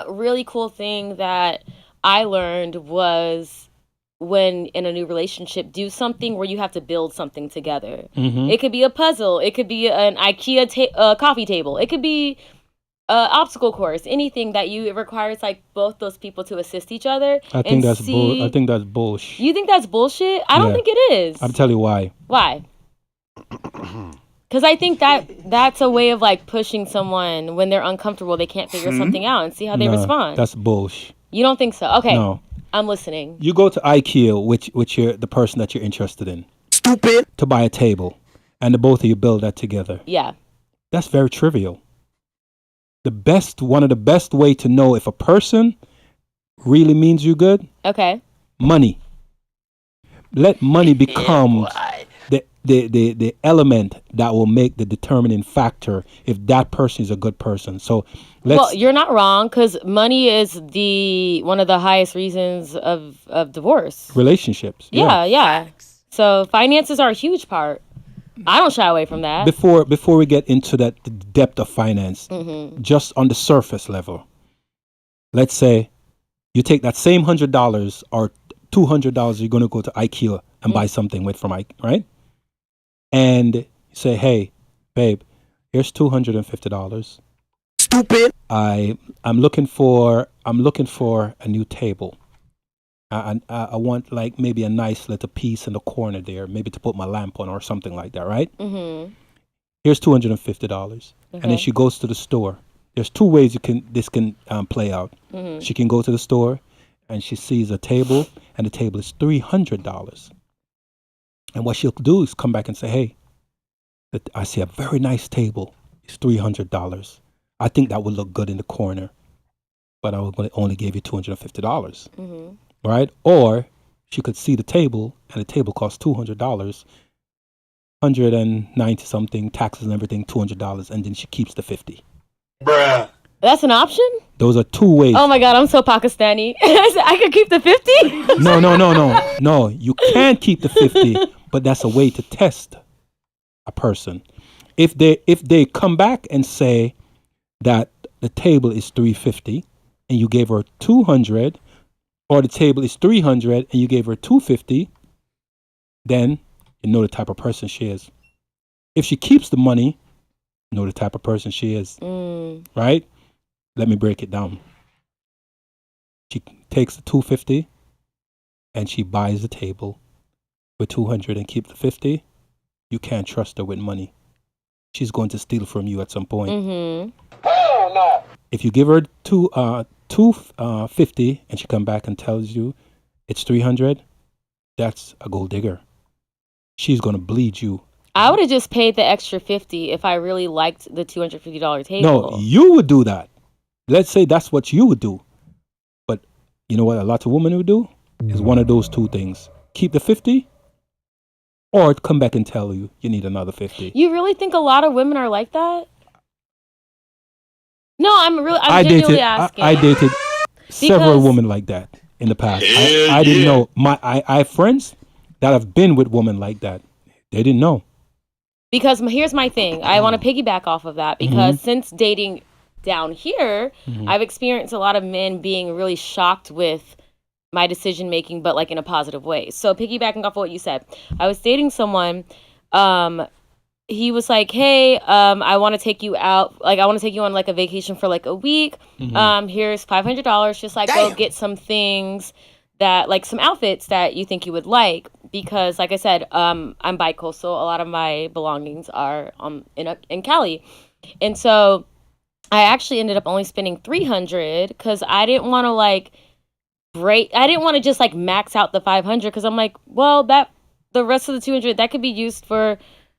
really cool thing that I learned was when in a new relationship, do something where you have to build something together. Mm-hmm. It could be a puzzle. It could be an IKEA coffee table. It could be an obstacle course. Anything that it requires like both those people to assist each other. I think that's bullshit. You think that's bullshit? I don't think it is. I'll tell you why. Why? Because I think that's a way of like pushing someone when they're uncomfortable. They can't figure something out and see how they respond. That's bullshit. You don't think so? Okay. No. I'm listening. You go to IKEA, which you're the person that you're interested in. Stupid. To buy a table, and the both of you build that together. Yeah. That's very trivial. One of the best way to know if a person really means you good. Okay. Money. Let money become the element that will make the determining factor if that person is a good person. So you're not wrong, because money is one of the highest reasons of divorce. Relationships. Yeah. So finances are a huge part. I don't shy away from that. Before we get into the depth of finance, just on the surface level, let's say you take that same $100 or $200 you're going to go to IKEA and buy something with from IKEA, right? And you say, hey, babe, here's $250. Stupid. I'm looking for a new table. I want like maybe a nice little piece in the corner there, maybe to put my lamp on or something like that, right? Mm-hmm. Here's $250. And then she goes to the store. There's two ways this can play out. Mm-hmm. She can go to the store and she sees a table, and the table is $300. And what she'll do is come back and say, hey, I see a very nice table. It's $300. I think that would look good in the corner, but I only gave you $250. Mm-hmm. Right? Or she could see the table, and the table costs $200, 190 something, taxes and everything, $200, and then she keeps the 50. Bruh. That's an option? Those are two ways. Oh my God, I'm so Pakistani. I could keep the 50? No, you can't keep the 50, but that's a way to test a person. If they come back and say that the table is $350 and you gave her $200, or the table is $300 and you gave her $250, then you know the type of person she is. If she keeps the money, you know the type of person she is. Right? Let me break it down. She takes the $250 and she buys the table with $200 and keeps the $50. You can't trust her with money. She's going to steal from you at some point. Mm-hmm. Hell no. If you give her $250 and she come back and tells you it's $300, that's a gold digger. She's going to bleed you. I would have just paid the extra $50 if I really liked the $250 table. No, you would do that. Let's say that's what you would do. But you know what a lot of women would do? Is one of those two things. Keep the 50 or come back and tell you need another 50. You really think a lot of women are like that? No, I'm genuinely asking. I dated several women like that in the past. I didn't know. I have friends that have been with women like that. They didn't know. Because here's my thing. I want to piggyback off of that because since dating down here, I've experienced a lot of men being really shocked with my decision making, but like in a positive way. So piggybacking off of what you said, I was dating someone. He was like, hey, I want to take you out. Like, I want to take you on like a vacation for like a week. Here's $500. Just like go get some things that like some outfits that you think you would like. Because like I said, I'm bi-coastal. A lot of my belongings are in Cali. And so I actually ended up only spending $300 because I didn't want to like I didn't want to just like max out the $500 because I'm like, well, the rest of the $200 that could be used for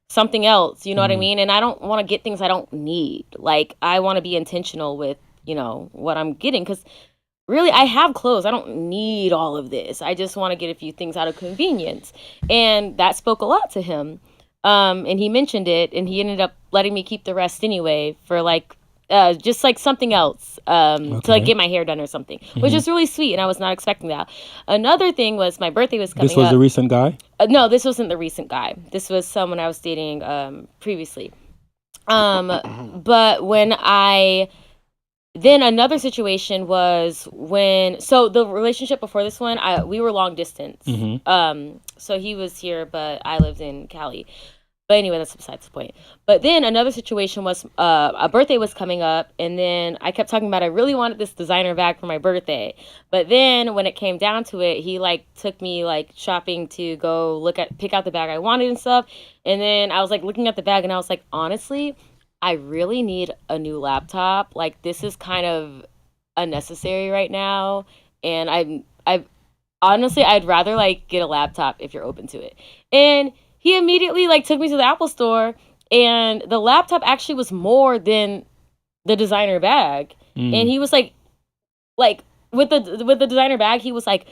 something else. You know what I mean? And I don't want to get things I don't need. Like I want to be intentional with, what I'm getting because really I have clothes. I don't need all of this. I just want to get a few things out of convenience. And that spoke a lot to him. And he mentioned it and he ended up letting me keep the rest anyway for like just like something else to like get my hair done or something, which is really sweet, and I was not expecting that. Another thing was my birthday was coming up. This was the recent guy? No, this wasn't the recent guy. This was someone I was dating previously. But then another situation was so the relationship before this one, we were long distance. So he was here, but I lived in Cali. But anyway, that's besides the point. But then another situation was a birthday was coming up, and then I kept talking about I really wanted this designer bag for my birthday. But then when it came down to it, he like took me like shopping to go pick out the bag I wanted and stuff. And then I was like looking at the bag, and I was like, honestly, I really need a new laptop. Like, this is kind of unnecessary right now, and I honestly, I'd rather like get a laptop if you're open to it. And he immediately like took me to the Apple store, and the laptop actually was more than the designer bag. And he was like with the designer bag, he was like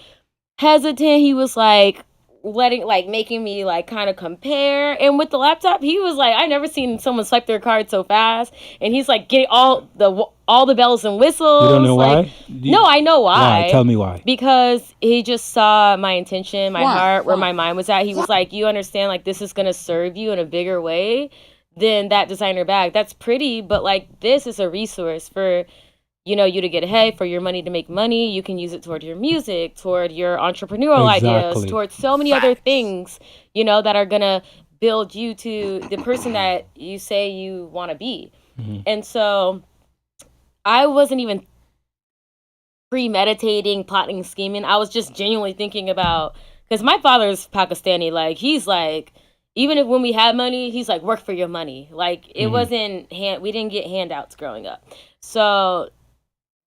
hesitant. He was like making me like kind of compare. And with the laptop, he was like, I never seen someone swipe their card so fast. And he's like getting all the bells and whistles. You don't know like, why? No, I know why. Why? Tell me why. Because he just saw my intention, my heart, where my mind was at. He was like, you understand, like, this is going to serve you in a bigger way than that designer bag. That's pretty, but like, this is a resource for, you know, you to get ahead, for your money to make money. You can use it toward your music, toward your entrepreneurial ideas, towards so many other things, you know, that are going to build you to the person that you say you want to be. And so I wasn't even premeditating, plotting, scheming. I was just genuinely thinking about, because my father's Pakistani, like, he's like, even if when we had money, he's like, work for your money. Like, it wasn't, we didn't get handouts growing up. So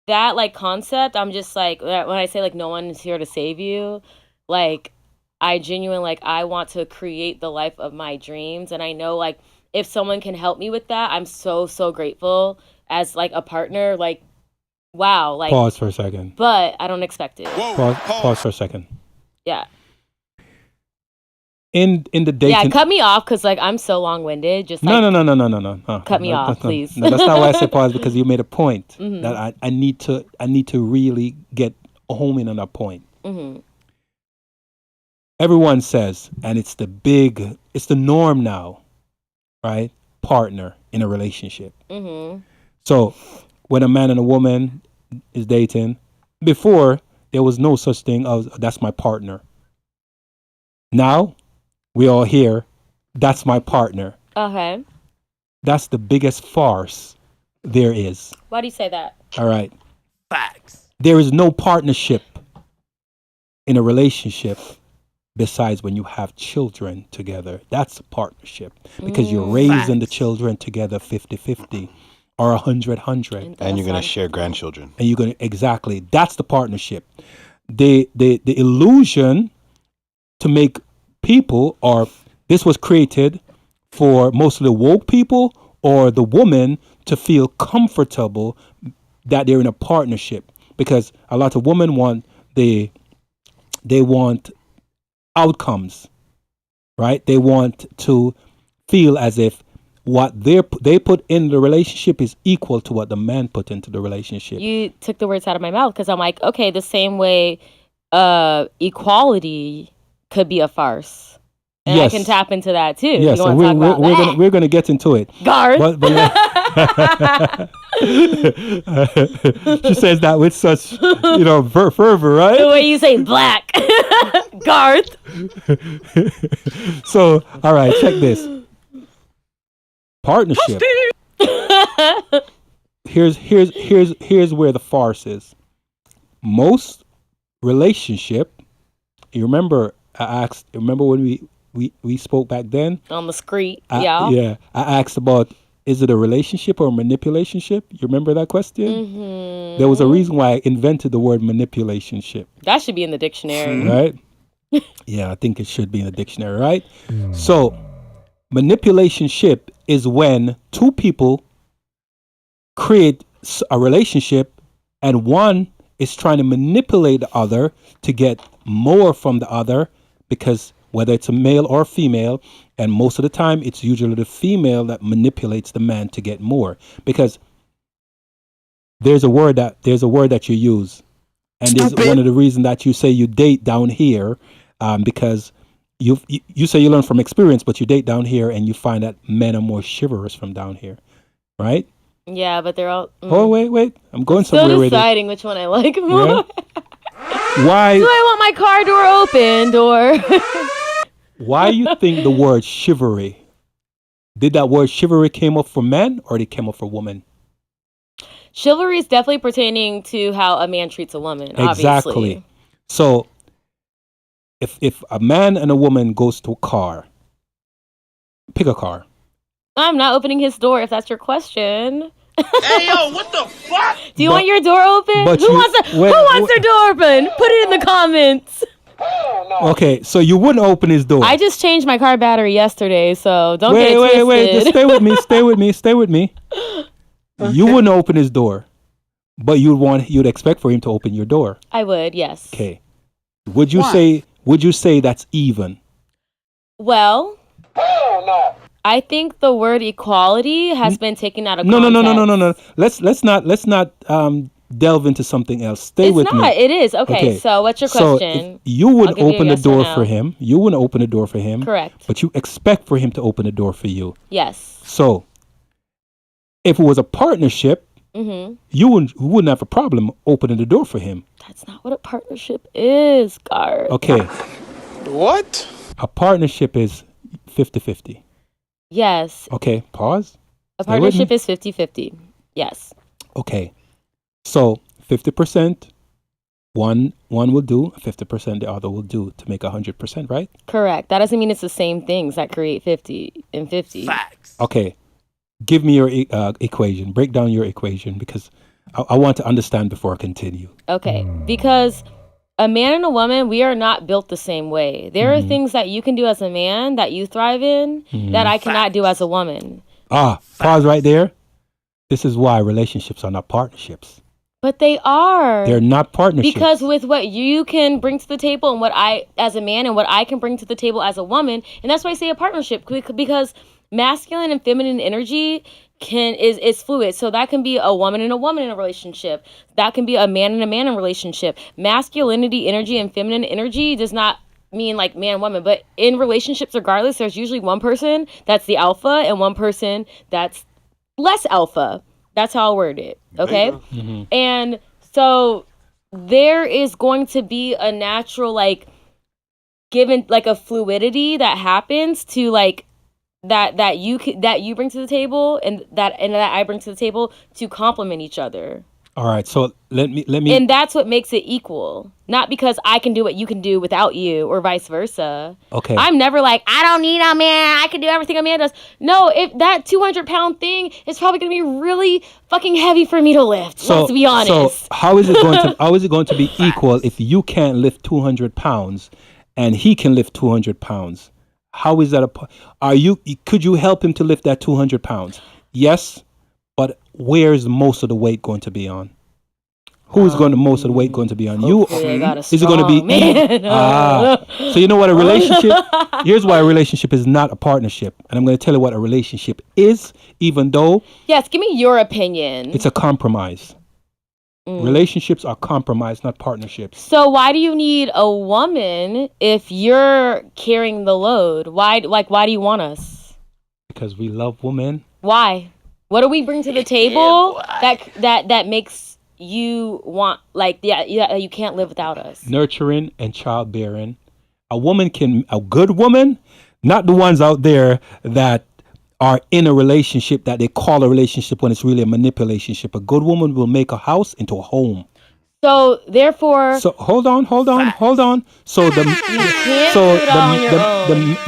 that like concept, I'm just like, when I say like no one is here to save you, like I genuinely like I want to create the life of my dreams, and I know like if someone can help me with that, I'm so grateful as like a partner. Like, wow, like pause for a second. But I don't expect it. Pause for a second. Yeah. In the dating, yeah, cut me off because like I'm so long-winded. Just like, no. Cut me off, please. No, that's not why I said pause, because you made a point that I need to really get home in on that point. Everyone says, and it's the norm now, right? Partner in a relationship. So when a man and a woman is dating, before there was no such thing as that's my partner. Now we all hear, that's my partner. Okay. That's the biggest farce there is. Why do you say that? All right. Facts. There is no partnership in a relationship besides when you have children together. That's a partnership, because you're raising the children together 50-50 or 100-100. And you're going to share grandchildren. And you're going to, exactly. That's the partnership. The illusion to make people, or this was created for mostly woke people or the woman to feel comfortable that they're in a partnership, because a lot of women want they want outcomes, right? They want to feel as if what they put in the relationship is equal to what the man put into the relationship. You took the words out of my mouth, because I'm like, okay, the same way equality could be a farce. And yes. I can tap into that too. Yes, and we're going to get into it. Garth. She says that with such, fervor, right? The way you say black. Garth. So, all right, check this. Partnership. Here's where the farce is. Most relationship, you remember I asked, when we spoke back then? On the street, Yeah. I asked about, is it a relationship or a manipulationship? You remember that question? There was a reason why I invented the word manipulationship. That should be in the dictionary. Right? Yeah, I think it should be in the dictionary, right? So, manipulationship is when two people create a relationship and one is trying to manipulate the other to get more from the other, because whether it's a male or female, and most of the time it's usually the female that manipulates the man to get more, because there's a word that you use, and there's one of the reasons that you say you date down here, because you say you learn from experience, but you date down here, and you find that men are more chivalrous from down here, right? Yeah, but they're all. Oh wait, I'm going somewhere still with it. deciding which one I like more. Yeah? Why? Do I want my car door opened or? Why you think the word chivalry? Did that word chivalry came up for men or did it came up for women? Chivalry is definitely pertaining to how a man treats a woman. Exactly. Obviously. So, if a man and a woman goes to a car, pick a car. I'm not opening his door if that's your question. Hey, yo, what the fuck? Do you want your door open? Who wants their door open? Put it in the comments. Okay, so you wouldn't open his door. I just changed my car battery yesterday, so don't get it twisted. Wait. Just stay with me. You wouldn't open his door, but you'd expect for him to open your door. I would, yes. Okay. Would you say that's even? Well, I think the word equality has been taken out of context. No. Let's not delve into something else. Stay with me. It's not. It is. Okay. So what's your question? So you wouldn't open the door no. for him. You wouldn't open the door for him. Correct. But you expect for him to open the door for you. Yes. So if it was a partnership, you wouldn't have a problem opening the door for him. That's not what a partnership is, Garth. Okay. What? A partnership is 50-50. Yes. Okay, pause. A partnership is 50-50. Yes. Okay. So 50% one will do, 50% the other will do to make 100%, right? Correct. That doesn't mean it's the same things that create 50 and 50. Facts. Okay. Give me your equation. Break down your equation because I want to understand before I continue. Okay. Because a man and a woman, we are not built the same way. There are things that you can do as a man that you thrive in that I cannot do as a woman. Pause right there. This is why relationships are not partnerships. But they are. They're not partnerships. Because with what you can bring to the table and what I, as a man, and what I can bring to the table as a woman, and that's why I say a partnership, because masculine and feminine energy is fluid. So that can be a woman and a woman in a relationship. That can be a man and a man in a relationship. Masculinity energy and feminine energy does not mean like man, woman, but in relationships, regardless, there's usually one person that's the alpha and one person that's less alpha. That's how I'll word it. Okay. And so there is going to be a natural, like, given like a fluidity that happens to like that you bring to the table and that I bring to the table to complement each other. All right, so let me and that's what makes it equal, not because I can do what you can do without you or vice versa. Okay, I'm never like, I don't need a man, I can do everything a man does. No, if that 200-pound thing is probably going to be really fucking heavy for me to lift. Let's be honest. So how is it going to be equal if you can't lift 200 pounds and he can lift 200 pounds? How is that could you help him to lift that 200 pounds? Yes, but where's most of the weight going to be on? Who is most of the weight going to be on? You? Is it going to be man? So you know what a relationship? Here's why a relationship is not a partnership, and I'm going to tell you what a relationship is. Even though, yes, give me your opinion. It's a compromise. Relationships are compromise, not partnerships. So why do you need a woman if you're carrying the load? Why do you want us? Because we love women. Why? What do we bring to the table that makes you want, like, you can't live without us? Nurturing and childbearing. A good woman, not the ones out there that are in a relationship that they call a relationship when it's really a manipulationship. A good woman will make a house into a home. So therefore, hold on. So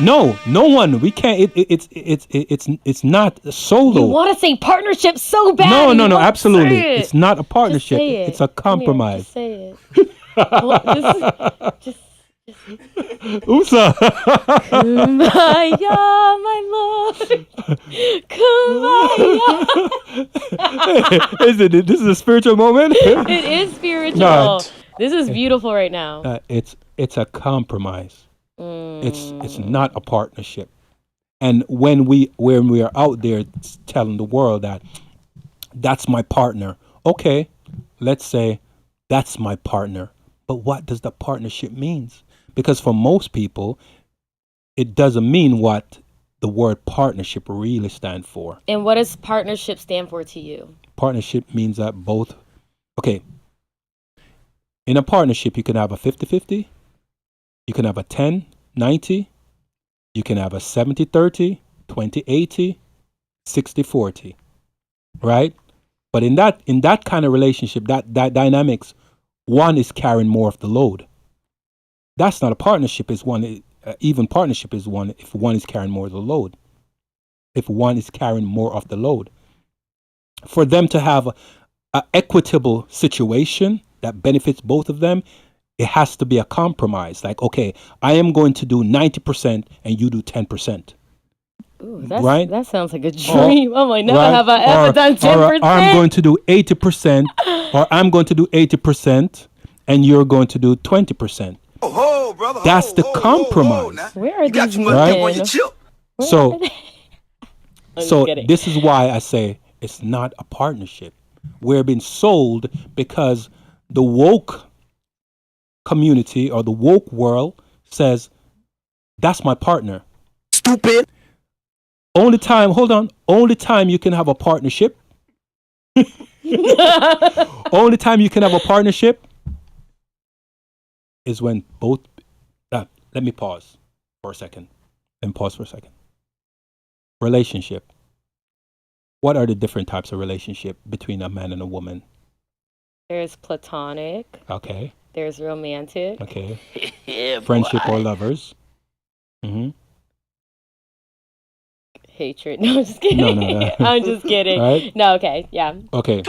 no one. We can't. It's not solo. You want to say partnership so bad? No, absolutely. It's not a partnership. It's a compromise. Just say it. Just. Usa. Kumbaya, my lord. Kumbaya. This is a spiritual moment? It is spiritual. No, this is beautiful right now. It's a compromise. It's not a partnership. And when we are out there telling the world that that's my partner, Okay, let's say that's my partner. But what does the partnership means? Because for most people, it doesn't mean what the word partnership really stands for. And what does partnership stand for to you? Partnership means that both, okay, in a partnership, you can have a 50-50, you can have a 10-90, you can have a 70-30, 20-80, 60-40, right? But in that kind of relationship, that dynamics, one is carrying more of the load. That's not a partnership. Is one even partnership is one if one is carrying more of the load. If one is carrying more of the load, for them to have a equitable situation that benefits both of them, it has to be a compromise. Like, okay, I am going to do 90% and you do 10%. Ooh, right? That sounds like a dream. I'm like, never right? have I ever done 10%. Or I'm going to do 80%, or I'm going to do 80%, and you're going to do 20%. Brother. That's the compromise. Where are these on your men? chip. So I'm just kidding. this is why I say it's not a partnership. We're being sold because the woke community or the woke world says, that's my partner. Stupid. Only time you can have a partnership. Only time you can have a partnership is when both. Let me pause for a second. Relationship. What are the different types of relationship between a man and a woman? There's platonic. Okay. There's romantic. Okay. Yeah, Friendship or lovers. Mm-hmm. Hatred. No, I'm just kidding. No. I'm just kidding. Right? No, okay, yeah. Okay.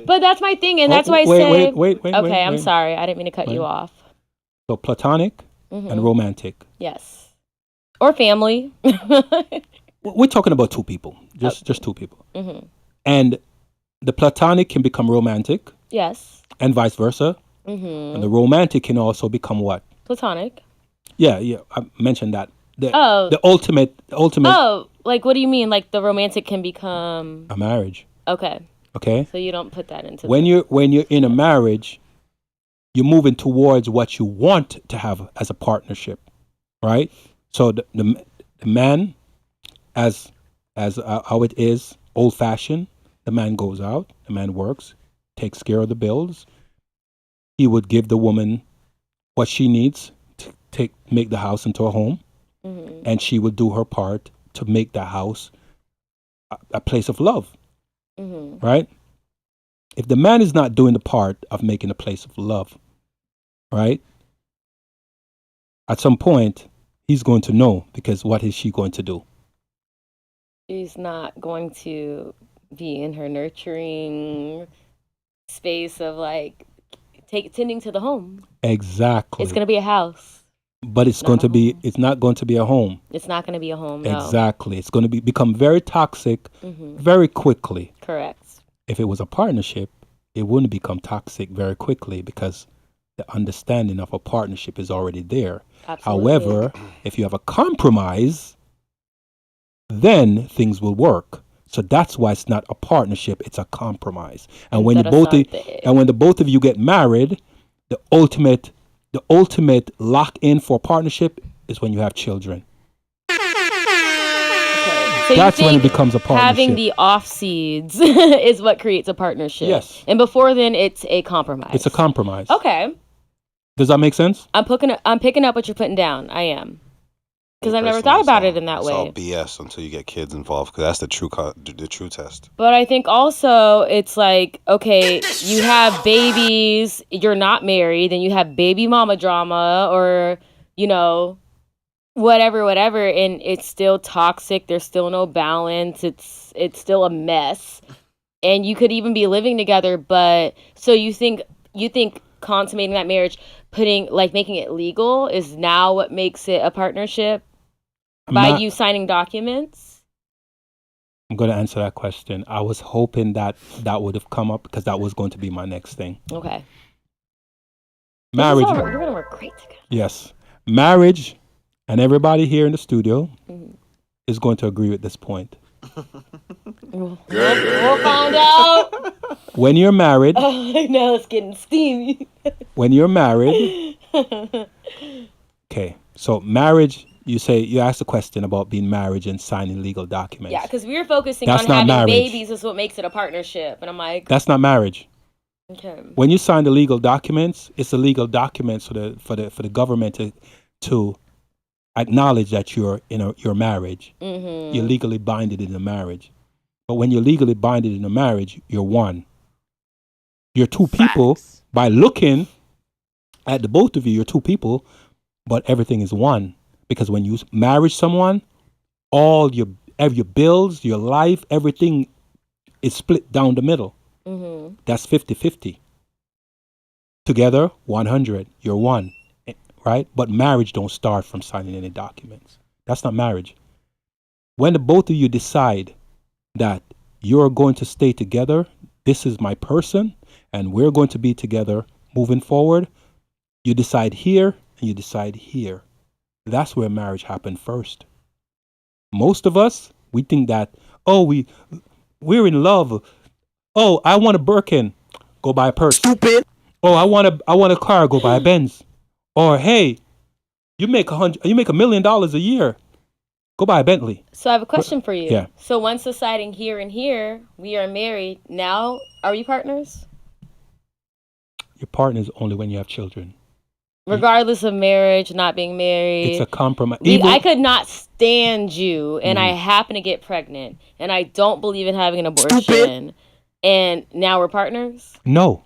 But that's my thing, and that's why I wait, say. wait. Okay, I'm sorry. I didn't mean to cut you off. So platonic and romantic. Yes. Or family. We're talking about two people. Just two people. Mm-hmm. And the platonic can become romantic. Yes. And vice versa. Mm-hmm. And the romantic can also become what? Platonic. Yeah. I mentioned that. The ultimate. Oh, like what do you mean? Like the romantic can become a marriage. Okay. Okay. So you don't put that into when you're in a marriage, you're moving towards what you want to have as a partnership, right? So the man, as how it is, old fashioned. The man goes out. The man works, takes care of the bills. He would give the woman what she needs to make the house into a home. Mm-hmm. And she would do her part to make the house a place of love, right? If the man is not doing the part of making a place of love, right? At some point, he's going to know, because what is she going to do? She's not going to be in her nurturing space of like tending to the home. Exactly. It's going to be a house. But it's not going to be a home. It's not going to be a home. No. Exactly. It's going to become very toxic very quickly. Correct. If it was a partnership, it wouldn't become toxic very quickly because the understanding of a partnership is already there. Absolutely. However, if you have a compromise, then things will work. So that's why it's not a partnership, it's a compromise. And when the both of you get married, the ultimate lock-in for partnership is when you have children. So that's when it becomes a partnership. Having the off seeds is what creates a partnership. Yes. And before then, it's a compromise. It's a compromise. Okay. Does that make sense? I'm picking up what you're putting down. I am. Because I've never thought about it in that way. It's all BS until you get kids involved, because that's the true test. But I think also it's like, okay, you have babies, you're not married, then you have baby mama drama, or, whatever, and it's still toxic. There's still no balance. It's still a mess. And you could even be living together, but so you think consummating that marriage, making it legal is now what makes it a partnership? By you signing documents? I'm going to answer that question. I was hoping that would have come up because that was going to be my next thing. Okay. Marriage. We're going to work great together. Yes. Marriage, and everybody here in the studio is going to agree with this point. We'll find out. When you're married, Now it's getting steamy. when you're married, okay. So marriage, you asked a question about being married and signing legal documents. Yeah, because we were focusing That's on not having marriage. babies is what makes it a partnership, and I'm like, That's not marriage. okay. When you sign the legal documents, it's a legal document for the government to acknowledge that you're in your marriage. Mm-hmm. You're legally binded in a marriage. But when you're legally binded in a marriage, you're one. You're two people. By looking at the both of you, you're two people, but everything is one. Because when you marry someone, all your bills, your life, everything is split down the middle. Mm-hmm. That's 50-50. Together, 100. You're one, right? But marriage don't start from signing any documents. That's not marriage. When the both of you decide that you're going to stay together, this is my person, and we're going to be together moving forward, you decide here and you decide here. That's where marriage happened first. Most of us, we think that, we're in love. Oh, I want a Birkin, go buy a purse. Stupid. Oh, I want a car, go buy a Benz. Or hey, you make $1 million a year, go buy a Bentley. So I have a question for you. Yeah. So once deciding here and here, we are married. Now, are we partners? Your partner is only when you have children. Regardless of marriage, not being married. It's a compromise. I could not stand you, and I happen to get pregnant, and I don't believe in having an abortion. Stupid. And now we're partners? No.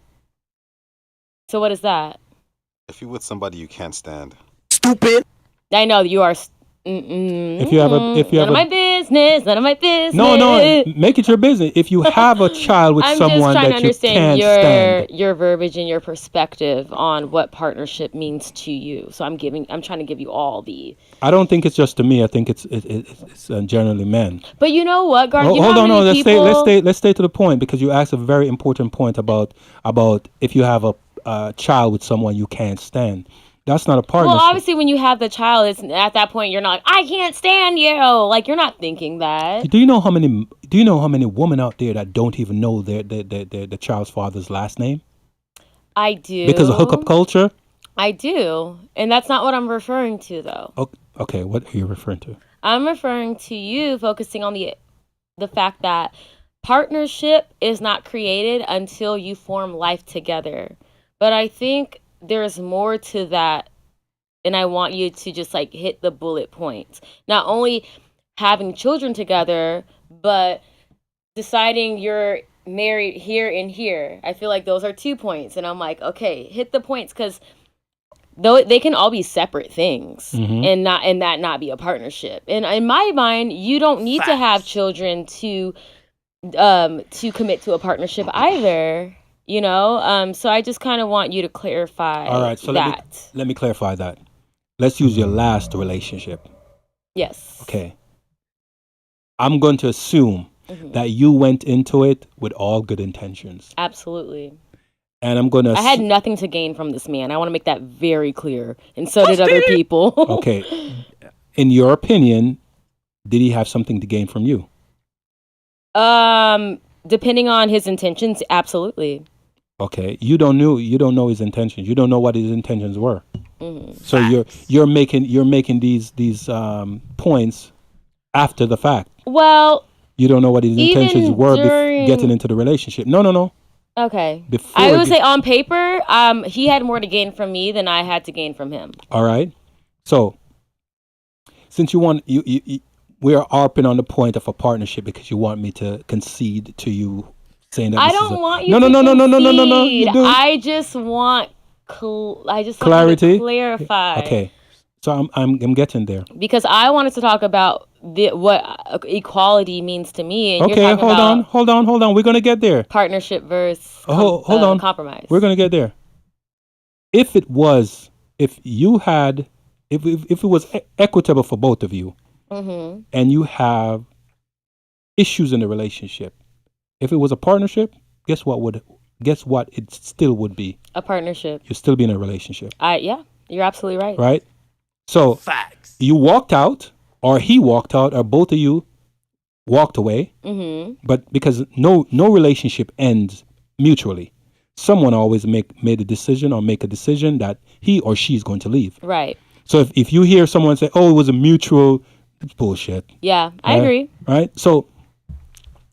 So what is that? If you're with somebody you can't stand. Stupid. I know you are. If you have none of my business. None of my business. No, make it your business. If you have a child with I'm someone just trying that to you can't understand stand. your verbiage and your perspective on what partnership means to you. So I'm trying to give you all the. I don't think it's just to me. I think it's generally men. But you know what, Garth? You know Hold how on, many people... let's stay to the point, because you asked a very important point about if you have a child with someone you can't stand. That's not a partnership. Well, obviously, when you have the child, it's at that point you're not. I can't stand you. Like, you're not thinking that. Do you know how many women out there that don't even know the child's father's last name? I do. Because of hookup culture? I do. And that's not what I'm referring to, though. Okay, what are you referring to? I'm referring to you focusing on the fact that partnership is not created until you form life together. But I think there's more to that, and I want you to just like hit the bullet points. Not only having children together, but deciding you're married here and here. I feel like those are 2 points, and I'm like, okay, hit the points, because though they can all be separate things, and that not be a partnership. And in my mind, you don't need to have children to commit to a partnership either. You know, so I just kind of want you to clarify. All right, so let me clarify that. Let's use your last relationship. Yes. Okay. I'm going to assume that you went into it with all good intentions. Absolutely. And I'm going to... I had nothing to gain from this man. I want to make that very clear. And so did other people. Okay. In your opinion, did he have something to gain from you? Depending on his intentions, absolutely. Okay, you don't know his intentions. You don't know what his intentions were. So Facts. you're making these points after the fact. Well, you don't know what his intentions were getting into the relationship. No. Okay. I would say on paper, he had more to gain from me than I had to gain from him. All right. So since we are harping on the point of a partnership because you want me to concede to you. Saying that I don't want you to concede. No, you do. I just want clarity. To clarify. Okay, so I'm getting there. Because I wanted to talk about what equality means to me. And okay, you're hold on. We're gonna get there. Partnership versus hold on. Compromise. We're gonna get there. If it was equitable for both of you, and you have issues in the relationship. If it was a partnership, guess what it still would be? A partnership. You'd still be in a relationship. Yeah, you're absolutely right. Right? So Facts. You walked out, or he walked out, or both of you walked away, but because no relationship ends mutually. Someone always make a decision that he or she is going to leave. Right. So if you hear someone say, "Oh, it was a mutual," it's bullshit. Yeah, I agree. Right. So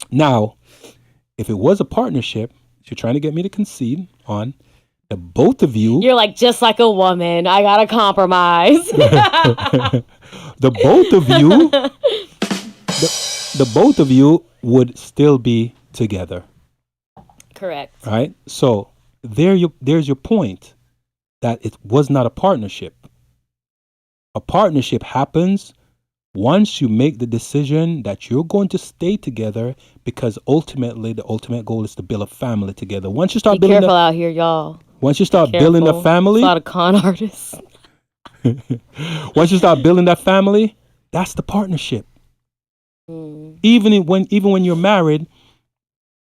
now, if it was a partnership, you're trying to get me to concede on the both of you. You're like, just like a woman, I gotta compromise. The both of you, the both of you would still be together. Correct. Right. So there's your point that it was not a partnership. A partnership happens once you make the decision that you're going to stay together, because ultimately the ultimate goal is to build a family together. Once you start Be careful out here, y'all. Once you start building a family, a lot of con artists. Once you start building that family, that's the partnership. Even when you're married,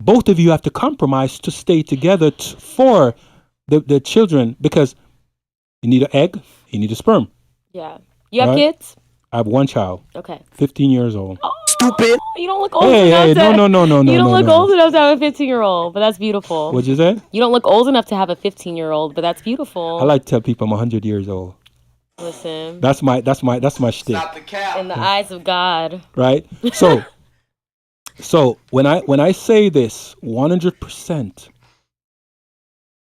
both of you have to compromise to stay together for the children, because you need an egg, you need a sperm. Yeah. You have kids? I have one child. Okay. 15 years old. Oh, Stupid. You don't look old enough to... No. You don't look old enough to have a 15-year-old, but that's beautiful. What'd you say? You don't look old enough to have a 15-year-old, but that's beautiful. I like to tell people I'm 100 years old. Listen. That's my shtick. Stop the cap. In the eyes of God. Right? So when I say this 100%,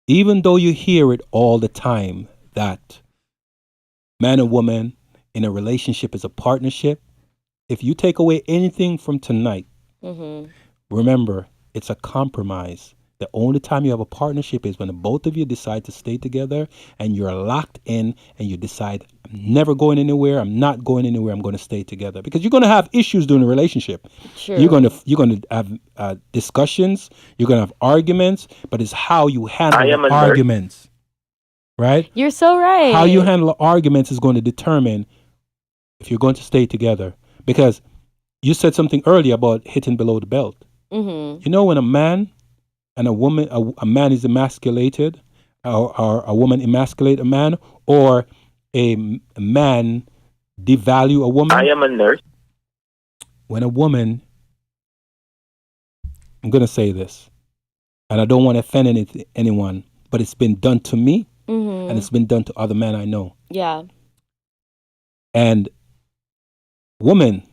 even though you hear it all the time that man and woman in a relationship is a partnership, if you take away anything from tonight, remember, it's a compromise. The only time you have a partnership is when the both of you decide to stay together and you're locked in and you decide, I'm never going anywhere, I'm not going anywhere, I'm going to stay together. Because you're going to have issues during the relationship. Sure. You're going to have discussions, you're going to have arguments, but it's how you handle the arguments. Right? You're so right. How you handle arguments is going to determine if you're going to stay together. Because you said something earlier about hitting below the belt. You know, when a man and a woman, a man is emasculated, or a woman emasculate a man, or a man devalue a woman. I am a nurse. When a woman, I'm going to say this, and I don't want to offend anyone, but it's been done to me, and it's been done to other men I know. Yeah. And women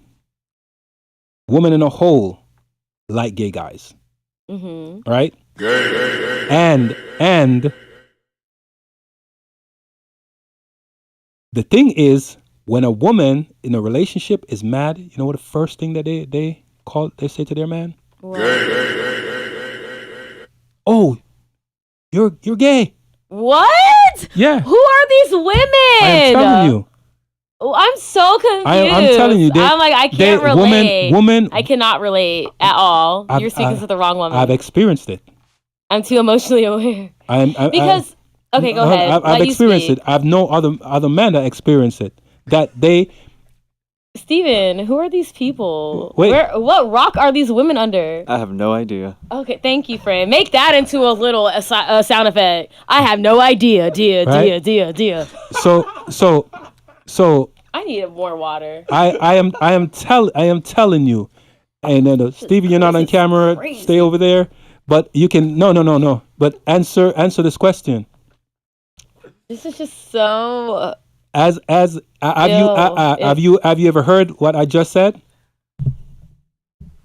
in a whole like gay guys. Right? And the thing is, when a woman in a relationship is mad, you know what the first thing that they say to their man? Oh, you're gay. What? Yeah. Who are these women? I'm telling you. Oh, I'm so confused. I'm telling you. I'm like, I can't relate. Woman. I cannot relate at all. You're speaking to the wrong woman. I've experienced it. I'm too emotionally aware. Okay, go ahead. I've experienced it. I've known other men that experience it. That they. Steven, who are these people? Wait. What rock are these women under? I have no idea. Okay, thank you, Fran. Make that into a little sound effect. I have no idea, dear. So I need more water. I am telling you, and Stevie, you're not on camera. Crazy. Stay over there. But you can no. But answer this question. This is just so. Have you ever heard what I just said?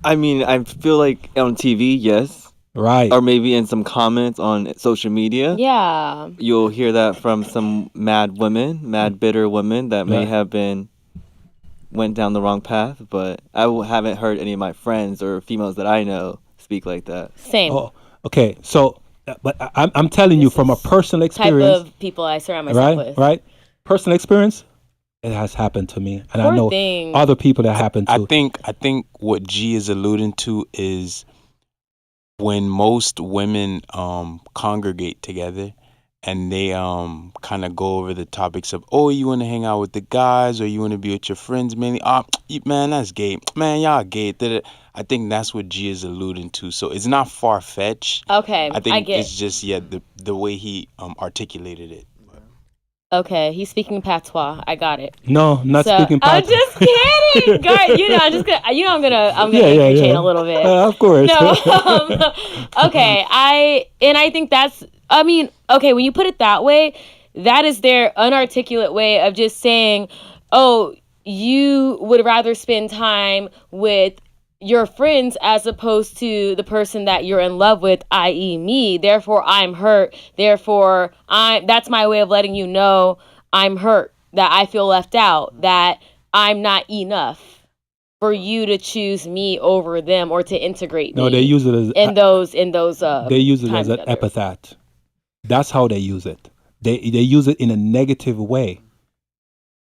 I mean, I feel like on TV, yes. Right. Or maybe in some comments on social media. Yeah. You'll hear that from some mad bitter women that may have went down the wrong path, but I haven't heard any of my friends or females that I know speak like that. Same. Oh, okay. So, but I'm telling you from a personal experience. Type of people I surround myself with. Right. Personal experience. It has happened to me, and Poor I know thing. other people that happened to. I think what G is alluding to is when most women congregate together and they kind of go over the topics of, oh, you want to hang out with the guys or you want to be with your friends mainly. Man, that's gay. Man, y'all gay. I think that's what G is alluding to. So it's not far-fetched. Okay, I think it's just the way he articulated it. Okay, he's speaking patois. I got it. No, not So, speaking I'm patois. just kidding, guys. I'm just gonna. I'm gonna anchor chain a little bit. Of course. No. Okay. I think that's. I mean, okay. When you put it that way, that is their unarticulate way of just saying, "Oh, you would rather spend time with your friends as opposed to the person that you're in love with, i.e. me. Therefore, I'm hurt. Therefore, that's my way of letting you know I'm hurt, that I feel left out, that I'm not enough for you to choose me over them or to integrate me." No, they use it as in those they use it as an together. epithet. That's how they use it. They use it in a negative way.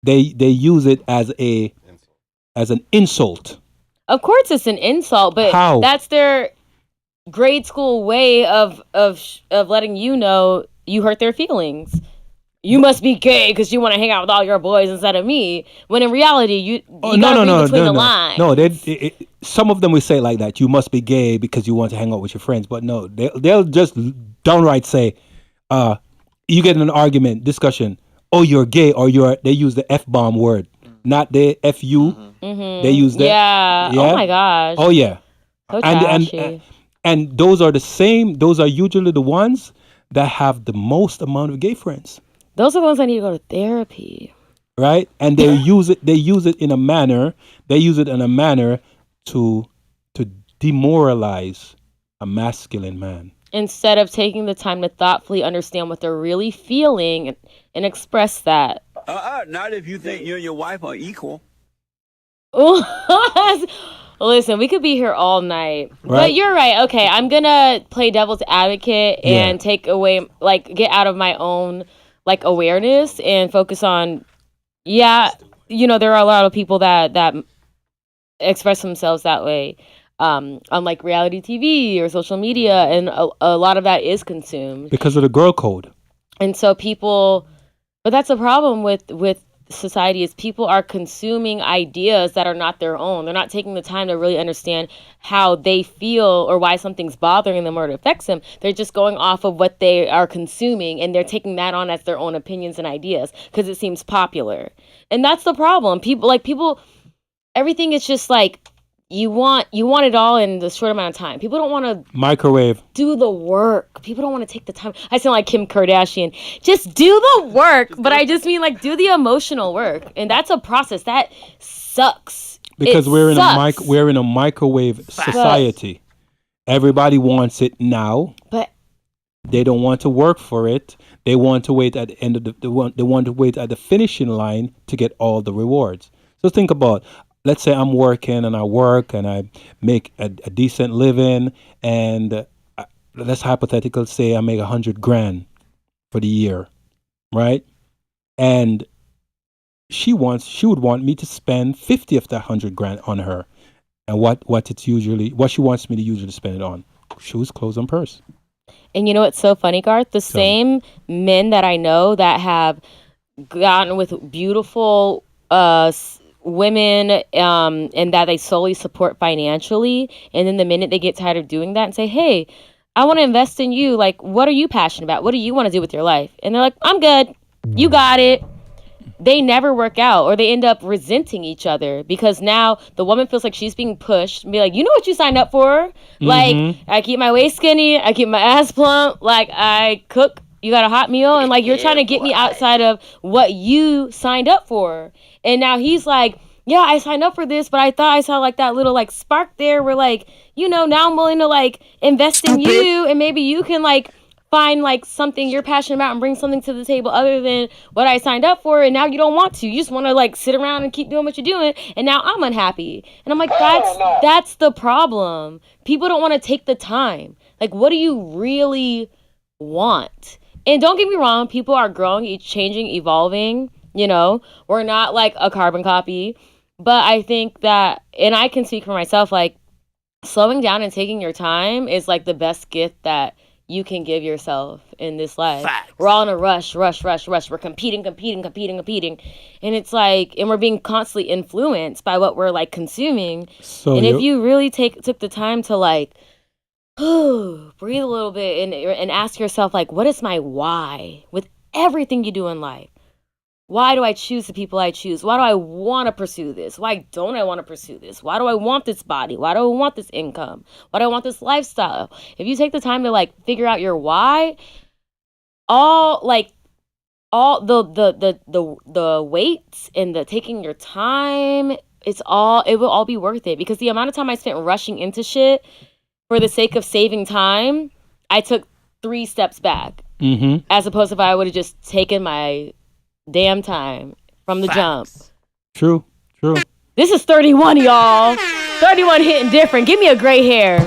They use it as an insult. Of course, it's an insult, but How? That's their grade school way of letting you know you hurt their feelings. You must be gay because you want to hang out with all your boys instead of me. When in reality, you gotta read between the lines. No, some of them will say it like that. You must be gay because you want to hang out with your friends. But no, they'll just downright say, you get in an argument, discussion, oh, you're gay, or they use the F-bomb word, not the F-U. They use that. Yeah. Oh my gosh. Oh yeah. So trashy. And those are usually the ones that have the most amount of gay friends. Those are the ones that need to go to therapy. Right? And they use it in a manner to demoralize a masculine man. Instead of taking the time to thoughtfully understand what they're really feeling and express that. Not if you think you and your wife are equal. Listen, we could be here all night. Right. But you're right. Okay, I'm going to play devil's advocate and take away, get out of my own, awareness and focus on, there are a lot of people that express themselves that way on, reality TV or social media, and a lot of that is consumed. Because of the girl code. And so but that's a problem with society, is people are consuming ideas that are not their own. They're not taking the time to really understand how they feel or why something's bothering them or it affects them. They're just going off of what they are consuming, and they're taking that on as their own opinions and ideas because it seems popular. And that's the problem. People, everything is just you want it all in the short amount of time. People don't want to microwave, do the work. People don't want to take the time. I sound like Kim Kardashian. Just do the work, but I just mean do the emotional work, and that's a process that sucks. Because we're in a microwave society. Everybody wants it now, but they don't want to work for it. They want to wait at the end of they want to wait at the finishing line to get all the rewards. So think about. Let's say I'm working and I work and I make a decent living, and let's hypothetically say I make $100,000 for the year, right? And she would want me to spend 50 of that $100,000 on her, and what she wants me to usually spend it on: shoes, clothes, and purse. And you know what's so funny, Garth? The same men that I know that have gotten with beautiful women and that they solely support financially, and then the minute they get tired of doing that and say, hey, I want to invest in you, what are you passionate about? What do you want to do with your life? And they're like, I'm good, you got it. They never work out, or they end up resenting each other because now the woman feels like she's being pushed and be like, you know what you signed up for? I keep my waist skinny, I keep my ass plump, I cook, you got a hot meal, and you're trying to get me outside of what you signed up for. And now he's like, yeah, I signed up for this, but I thought I saw that little spark there where now I'm willing to invest in you, and maybe you can find something you're passionate about and bring something to the table other than what I signed up for. And now you don't want to. You just want to sit around and keep doing what you're doing. And now I'm unhappy. And I'm like, that's the problem. People don't want to take the time. What do you really want? And don't get me wrong, people are growing, changing, evolving. We're not a carbon copy. But I think that, and I can speak for myself, slowing down and taking your time is the best gift that you can give yourself in this life. Facts. We're all in a rush. We're competing. And it's and we're being constantly influenced by what we're consuming. So and if you really took the time to breathe a little bit and ask yourself, what is my why with everything you do in life? Why do I choose the people I choose? Why do I want to pursue this? Why don't I want to pursue this? Why do I want this body? Why do I want this income? Why do I want this lifestyle? If you take the time to like figure out your why, all the weights and the taking your time, it will all be worth it, because the amount of time I spent rushing into shit for the sake of saving time, I took 3 steps back. As opposed to if I would have just taken my damn time from the jump. True. This is 31, y'all. 31 hitting different. Give me a gray hair.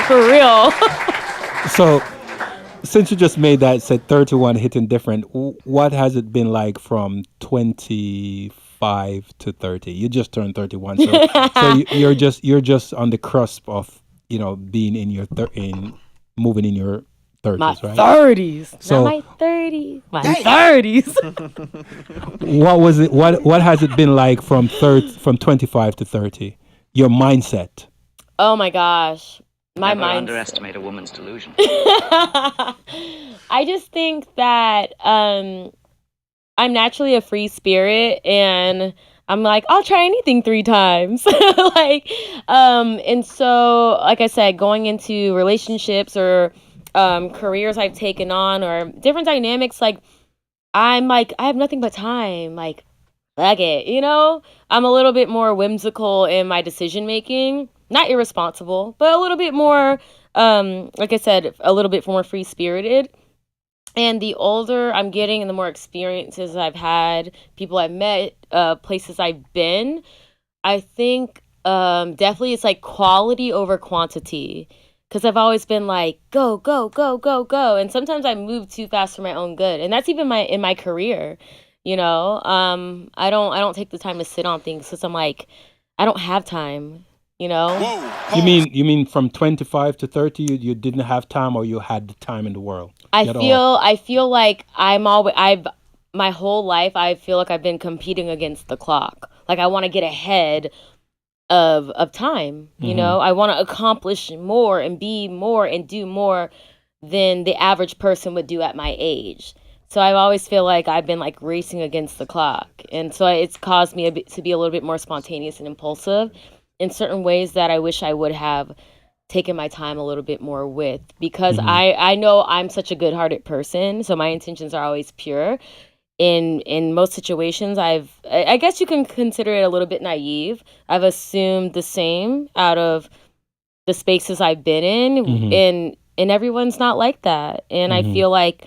For real. So, since you just made that, said 31 hitting different, what has it been like from 25 to 30? You just turned 31, so you're just on the cusp of, being in your moving in your 30s, my right? 30s. So, not my 30s. My 30s. What was it? What has it been like from 25 to 30? Your mindset. Oh my gosh. Never underestimate a woman's delusion. I just think that I'm naturally a free spirit, and I'm like, I'll try anything 3 times. And so, like I said, going into relationships or careers I've taken on or different dynamics, I'm like, I have nothing but time. Like, fuck it, I'm a little bit more whimsical in my decision making. Not irresponsible, but a little bit more, like I said, a little bit more free-spirited. And the older I'm getting and the more experiences I've had, people I've met, places I've been, I think definitely it's like quality over quantity. Because I've always been like, go, go, go, go, go. And sometimes I move too fast for my own good. And that's even in my career, I don't take the time to sit on things because I'm like, I don't have time. You mean from 25 to 30 you didn't have time, or you had the time in the world? I feel like my whole life I feel like I've been competing against the clock. Like I want to get ahead of time, I want to accomplish more and be more and do more than the average person would do at my age. So I always feel like I've been like racing against the clock, and so it's caused me to be a little bit more spontaneous and impulsive in certain ways that I wish I would have taken my time a little bit more with, because I know I'm such a good-hearted person, so my intentions are always pure. In most situations, I guess you can consider it a little bit naive. I've assumed the same out of the spaces I've been in, and everyone's not like that. And I feel like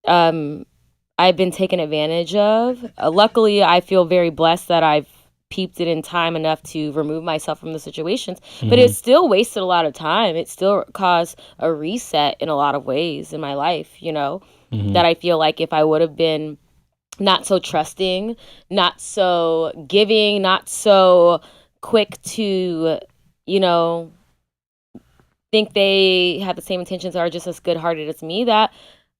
I've been taken advantage of. Luckily, I feel very blessed that I've peeped it in time enough to remove myself from the situations, but it still wasted a lot of time. It still caused a reset in a lot of ways in my life, that I feel like if I would have been not so trusting, not so giving, not so quick to, think they have the same intentions or are just as good-hearted as me, that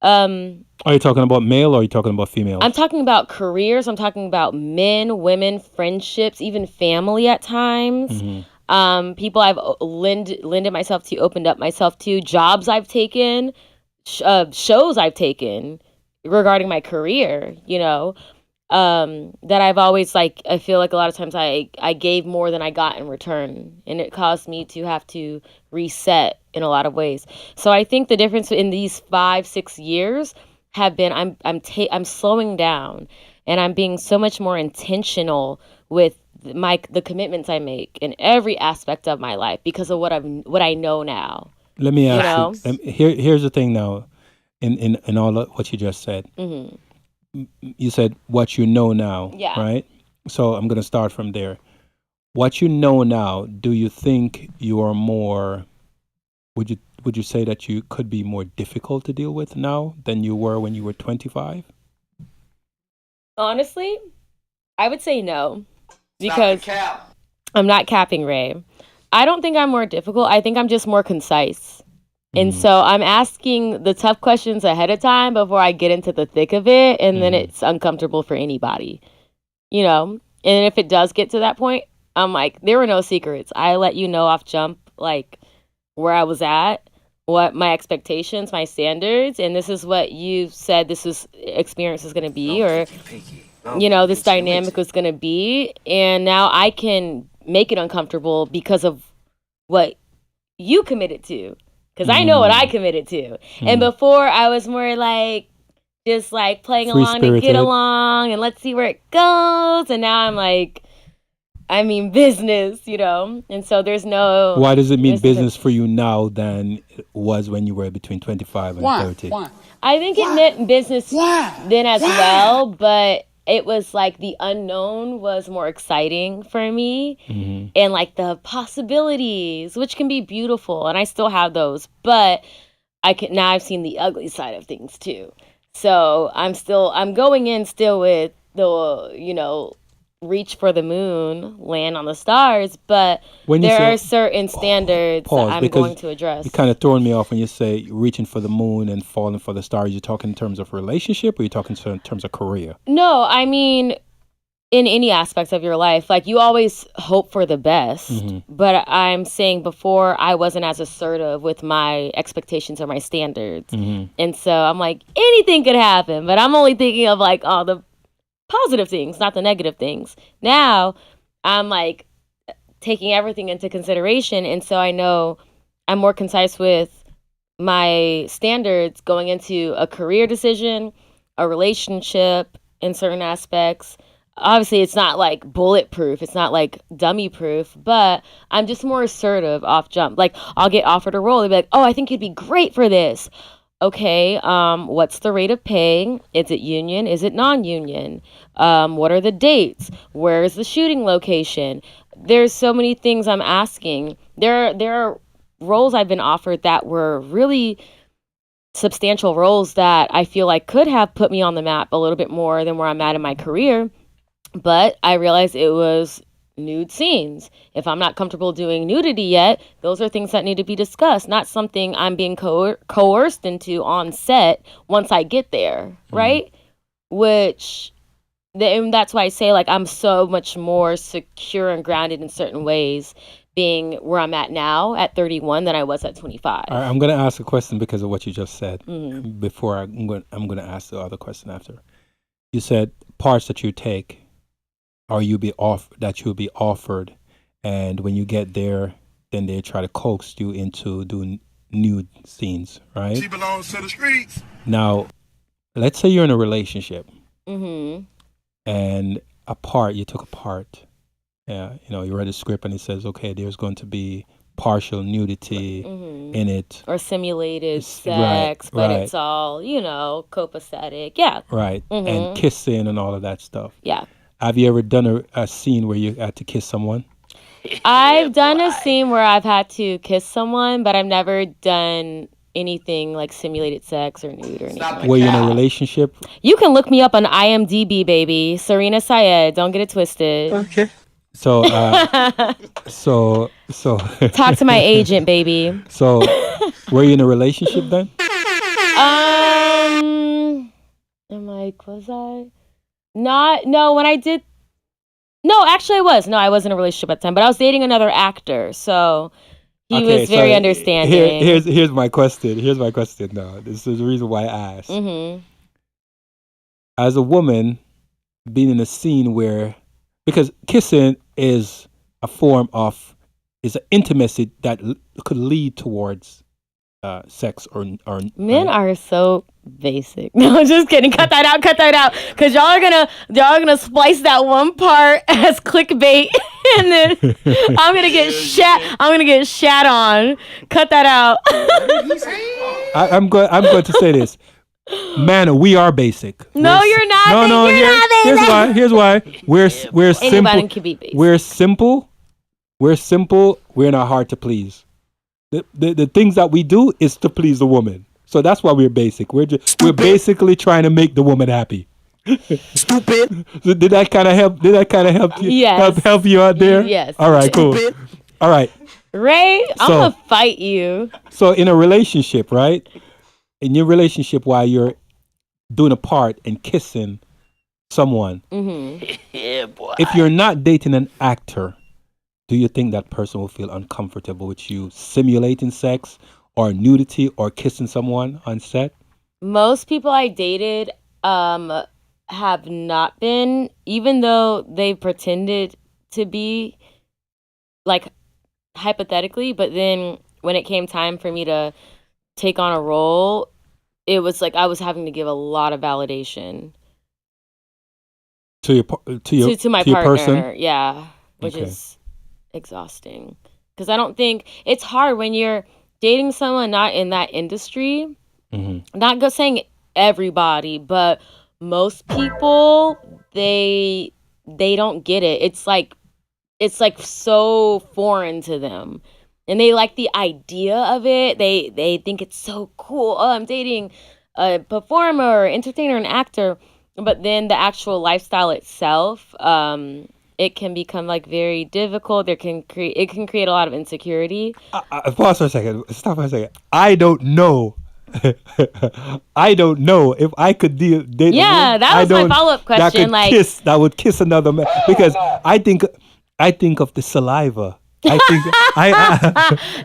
are you talking about male or are you talking about female? I'm talking about careers. I'm talking about men, women, friendships, even family at times. People I've lended myself to, opened up myself to, jobs I've taken, shows I've taken regarding my career, that I've always I feel like a lot of times I gave more than I got in return, and it caused me to have to reset in a lot of ways. So I think the difference in these 5-6 years have been I'm slowing down, and I'm being so much more intentional with the commitments I make in every aspect of my life because of what I know now. Let me ask you. Here's the thing now, in all of what you just said. You said what you know now, right? So I'm going to start from there. What you know now, do you think you are more, would you say that you could be more difficult to deal with now than you were when you were 25? Honestly, I would say no, because I'm not capping, Ray. I don't think I'm more difficult. I think I'm just more concise. And so I'm asking the tough questions ahead of time before I get into the thick of it, and then it's uncomfortable for anybody, And if it does get to that point, I'm like, there were no secrets. I let you know off jump, where I was at. what my expectations, my standards, and this is what you said this experience is going to be, or this dynamic was going to be, and now I can make it uncomfortable because of what you committed to, because I know what I committed to. And before I was more like just like playing along to get along and let's see where it goes, and now I'm like, I mean business, and so there's no. Why does it mean business for you now than it was when you were between 25 and 30? Why? I think it meant business then as well, but it was like the unknown was more exciting for me, and like the possibilities, which can be beautiful, and I still have those, but now I've seen the ugly side of things too. So I'm going in still with the, reach for the moon, land on the stars, but there are certain standards that I'm going to address. You're kind of throwing me off when you say reaching for the moon and falling for the stars. You're talking in terms of relationship, or you're talking in terms of career? No, I mean, in any aspects of your life, like you always hope for the best, but I'm saying before I wasn't as assertive with my expectations or my standards. And so I'm like, anything could happen, but I'm only thinking of like all the positive things, not the negative things. Now I'm like taking everything into consideration, and so I know I'm more concise with my standards going into a career decision, a relationship in certain aspects. Obviously it's not like bulletproof, it's not like dummy proof, but I'm just more assertive off jump. Like I'll get offered a role, they'll be like, oh, I think you'd be great for this. Okay, what's the rate of pay? Is it union? Is it non-union? What are the dates? Where is the shooting location? There's so many things I'm asking. There are roles I've been offered that were really substantial roles that I feel like could have put me on the map a little bit more than where I'm at in my career, but I realized it was nude scenes. If I'm not comfortable doing nudity yet, those are things that need to be discussed, not something I'm being coerced into on set once I get there, right? And that's why I say like I'm so much more secure and grounded in certain ways being where I'm at now at 31 than I was at 25. All right, I'm going to ask a question because of what you just said. Before I'm going to ask the other question after. You said parts that you take or you'll be offered, and when you get there, then they try to coax you into doing nude scenes, right? She belongs to the streets. Now, let's say you're in a relationship, and you took a part. You read a script and it says, okay, there's going to be partial nudity in it, or simulated sex, but it's all copacetic, right, and kissing and all of that stuff. Yeah. Have you ever done a scene where you had to kiss someone? I've done a scene where I've had to kiss someone, but I've never done anything like simulated sex or nude or anything. Were you in a relationship? You can look me up on IMDb, baby. Syrena Sayed. Don't get it twisted. Okay. So, talk to my agent, baby. So, were you in a relationship then? Was I? No, when I did. No, actually I was. No, I was in a relationship at the time, but I was dating another actor, so he was very understanding. Here's my question. Now, this is the reason why I asked. As a woman, being in a scene because kissing is an intimacy that could lead towards sex or men are so basic. No, I'm just kidding. Cut that out, because y'all are gonna splice that one part as clickbait, and then I'm gonna get shat on. Cut that out. I'm going to say this. Man, we are basic. No, you're not. No, here's why. We're simple. Anybody can be basic. We're simple. We're not hard to please. The things that we do is to please the woman. So that's why we're basic. We're basically trying to make the woman happy. Stupid. So did that kind of help you? Yes. Help you out there? Yes. All right, cool. All right. Ray, I'm gonna fight you. So in a relationship, right? In your relationship, while you're doing a part and kissing someone, Yeah, boy. if you're not dating an actor, do you think that person will feel uncomfortable with you simulating sex, or nudity or kissing someone on set? Most people I dated have not been, even though they pretended to be, like, hypothetically, but then when it came time for me to take on a role, it was like I was having to give a lot of validation to my partner, person? yeah, which is exhausting. Because I don't think it's hard when you're dating someone not in that industry. Not saying everybody, but most people they don't get it. It's like so foreign to them, and they like the idea of it. They think it's so cool. Oh, I'm dating a performer, entertainer, an actor. But then the actual lifestyle itself, it can become like very difficult. It can create a lot of insecurity. Pause for a second. Stop for a second. I don't know. I don't know if I could date. Yeah, that was my follow-up question. That would kiss another man, because I think of the saliva. I think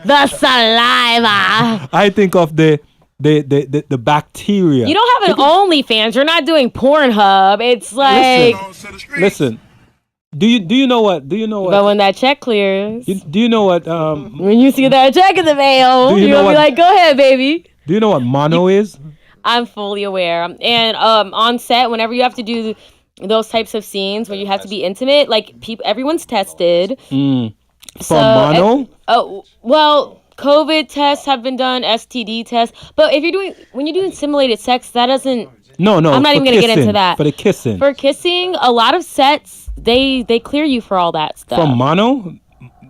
the saliva. I think of the bacteria. You don't have an OnlyFans. You're not doing Pornhub. It's like listen. Do you know what? But when that check clears, do you know what? When you see that check in the mail, you're gonna be like, "Go ahead, baby." Do you know what mono is? I'm fully aware. And on set, whenever you have to do those types of scenes where you have to be intimate, like everyone's tested. From mono? Well, COVID tests have been done, STD tests. But when you're doing simulated sex, that doesn't. No. I'm not even gonna get into that. For the kissing. For kissing, a lot of sets they clear you for all that stuff. From mono?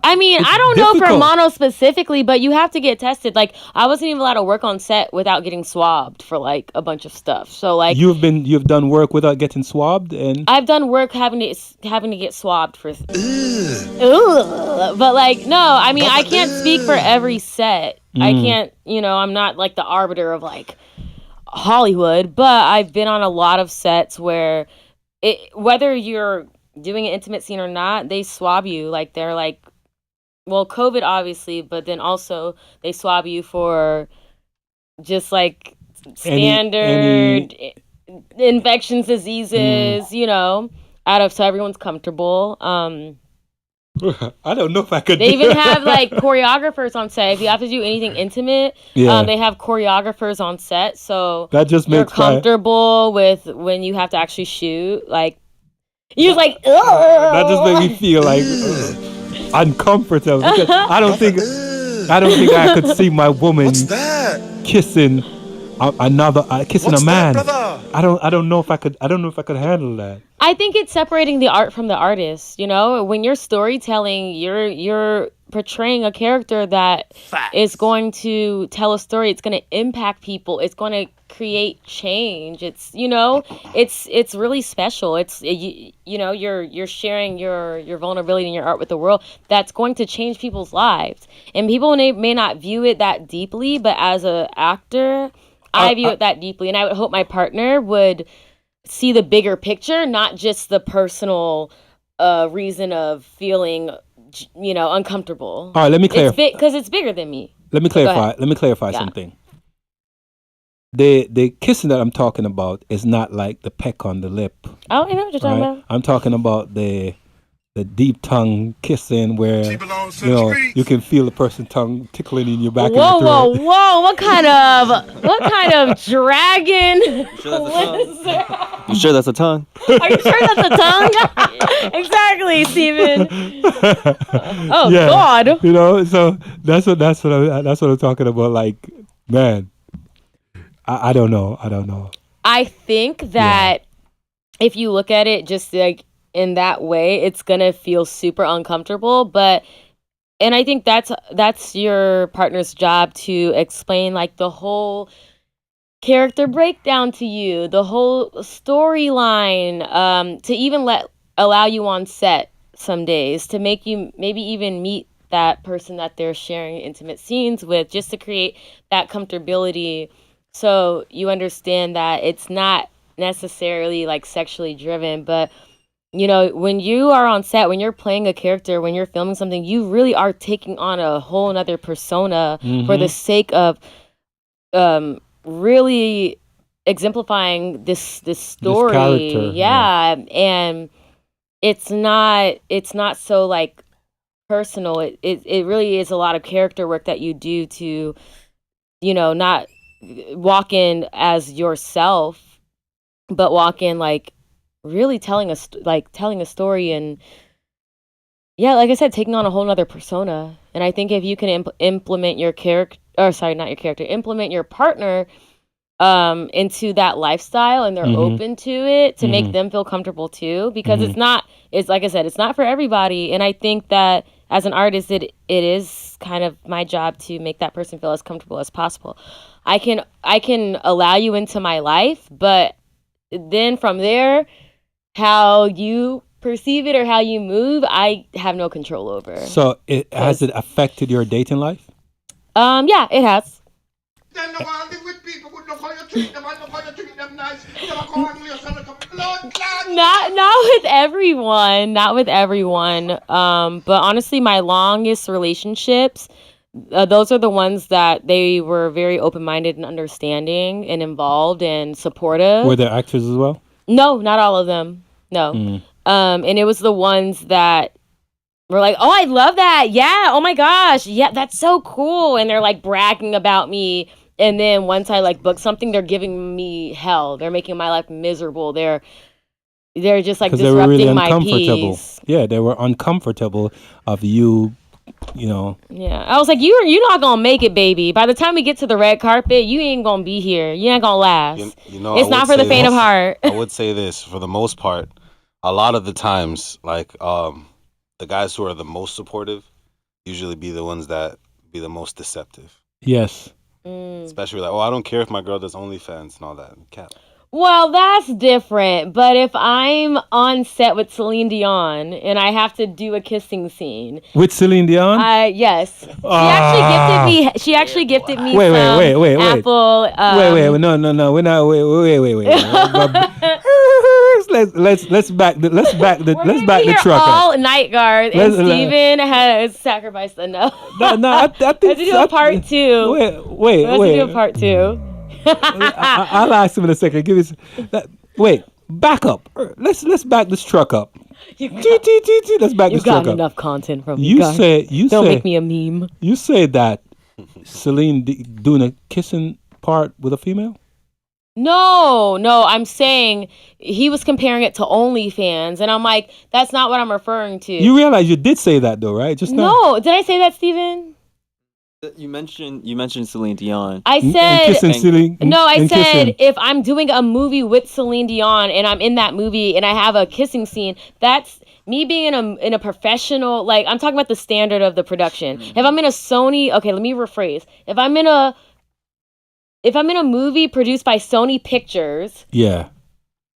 I mean, I don't know for mono specifically, but you have to get tested. Like, I wasn't even allowed to work on set without getting swabbed for like a bunch of stuff. So like, you've done work without getting swabbed, and I've done work having to get swabbed for. But like, no, I mean, I can't speak for every set. I can't, I'm not like the arbiter of like Hollywood, but I've been on a lot of sets where whether you're doing an intimate scene or not, they swab you. Like, they're like, well, COVID obviously, but then also they swab you for just like standard infections, diseases, so everyone's comfortable. I don't know if I could. They even have like choreographers on set. If you have to do anything intimate, they have choreographers on set, so that just you're makes comfortable with when you have to actually shoot. Like, you're like, ugh. That just made me feel like uncomfortable, because I don't think I could see my woman kissing kissing a man. I don't know if I could handle that. I think it's separating the art from the artist. When you're storytelling, you're portraying a character that is going to tell a story. It's going to impact people. It's going to create change. It's it's really special. It's you're sharing your vulnerability and your art with the world. That's going to change people's lives. And people may not view it that deeply, but as an actor, I view it that deeply, and I would hope my partner would see the bigger picture, not just the personal reason of feeling, uncomfortable. All right, let me clarify. Because it's bigger than me. Let me clarify something. The kissing that I'm talking about is not like the peck on the lip. Oh, I know what you're talking about. I'm talking about the deep tongue kissing where you can feel the person's tongue tickling in your back. Whoa! What kind of dragon? You sure that's a tongue? Are you sure that's a tongue? Exactly, Steven. Oh yeah. God! So that's what I'm talking about. Like, man, I don't know. I think that if you look at it just like in that way, it's gonna feel super uncomfortable, and I think that's your partner's job to explain like the whole character breakdown to you, the whole storyline, to even allow you on set some days, to make you maybe even meet that person that they're sharing intimate scenes with, just to create that comfortability, so you understand that it's not necessarily like sexually driven, but you know, when you are on set, when you're playing a character, when you're filming something, you really are taking on a whole nother persona for the sake of really exemplifying this story. This character, yeah. And it's not so like personal. It really is a lot of character work that you do to, you know, not walk in as yourself, but walk in like really telling a story. And yeah, like I said, taking on a whole nother persona. And I think if you can implement your character, or sorry, not your character, implement your partner into that lifestyle, and they're open to it, to make them feel comfortable too, because it's like I said, it's not for everybody. And I think that as an artist, it is kind of my job to make that person feel as comfortable as possible. I can allow you into my life, but then from there, how you perceive it or how you move, I have no control over. So has it affected your dating life? Yeah, it has. Not with everyone, but honestly, my longest relationships, those are the ones that they were very open-minded and understanding and involved and supportive. Were there actors as well? No, not all of them. No. And it was the ones that were like, oh, I love that. Yeah. Oh my gosh. Yeah, that's so cool. And they're like bragging about me. And then once I like book something, they're giving me hell. They're making my life miserable. They're just like disrupting really my peace. Yeah, they were uncomfortable of you, you know. Yeah, I was like, you're not gonna make it, baby. By the time we get to the red carpet, you ain't gonna be here. You ain't gonna last. You know, it's not for the faint of heart. I would say this, for the most part, a lot of the times, like the guys who are the most supportive usually be the ones that be the most deceptive. Yes. Especially like, oh, I don't care if my girl does OnlyFans and all that. Cap. Well, that's different. But if I'm on set with Celine Dion and I have to do a kissing scene with Celine Dion, yes, she actually gifted me. Wait, Apple. No, we're not. Wait. Let's back the truck all up. night guard, and Steven has sacrificed enough. I think let's do a part two. Let's do a part two. I'll ask him in a second. Wait, back up. Let's back this truck up. Let's back this truck up. You got enough content from me. Don't make me a meme. You say that Celine doing a kissing part with a female? No, I'm saying he was comparing it to OnlyFans, and I'm like, that's not what I'm referring to. You realize you did say that though, right? Just now? No, did I say that, Steven? You mentioned Celine Dion. I said if I'm doing a movie with Celine Dion and I'm in that movie and I have a kissing scene, that's me being in a professional, like I'm talking about the standard of the production. If I'm in a Sony, okay, let me rephrase. If I'm in a movie produced by Sony Pictures,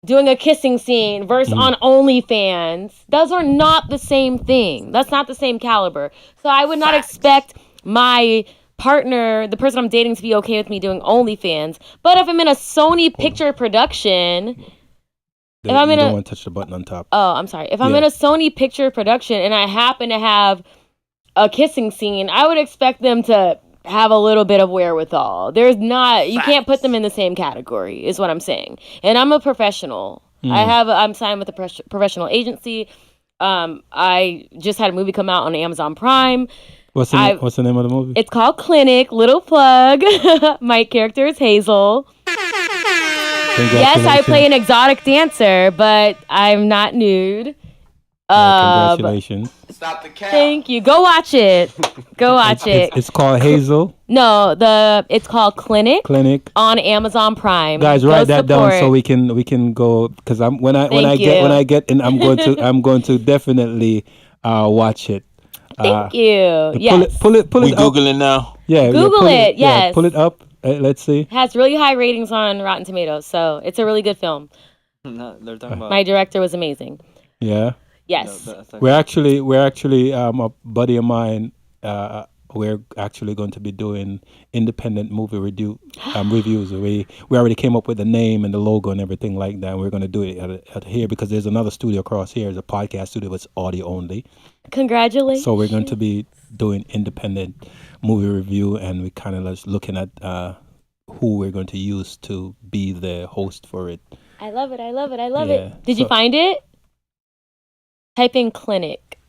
doing a kissing scene versus on OnlyFans, those are not the same thing. That's not the same caliber. So I would not expect my partner, the person I'm dating, to be okay with me doing OnlyFans. But if I'm in a Sony picture production, you don't want to touch the button on top. Oh, I'm sorry. If I'm in a Sony picture production and I happen to have a kissing scene, I would expect them to have a little bit of wherewithal. You can't put them in the same category, is what I'm saying. And I'm a professional. I'm signed with a professional agency. I just had a movie come out on Amazon Prime. What's the name of the movie? It's called Clinic. Little plug. My character is Hazel. Yes, I play an exotic dancer, but I'm not nude. Congratulations. Stop the cap. Thank you. Go watch it. It's called Hazel. No, it's called Clinic. Clinic on Amazon Prime. Guys, write that down so we can go, because when I get in, I'm going to definitely watch it. Thank you. Yes. Pull it. We Googling now. Yeah. Google it. Yes. Yeah, pull it up. Let's see. It has really high ratings on Rotten Tomatoes, so it's a really good film. They're talking about. My director was amazing. Yeah. Yes. We're actually a buddy of mine we're actually going to be doing independent movie reviews. We already came up with the name and the logo and everything like that. We're going to do it at here because there's another studio across here. It's a podcast studio, but it's audio only. Congratulations. So we're going to be doing independent movie review, and we kind of just looking at who we're going to use to be the host for it. I love it. I love it. I love it. Did you find it? Type in clinic.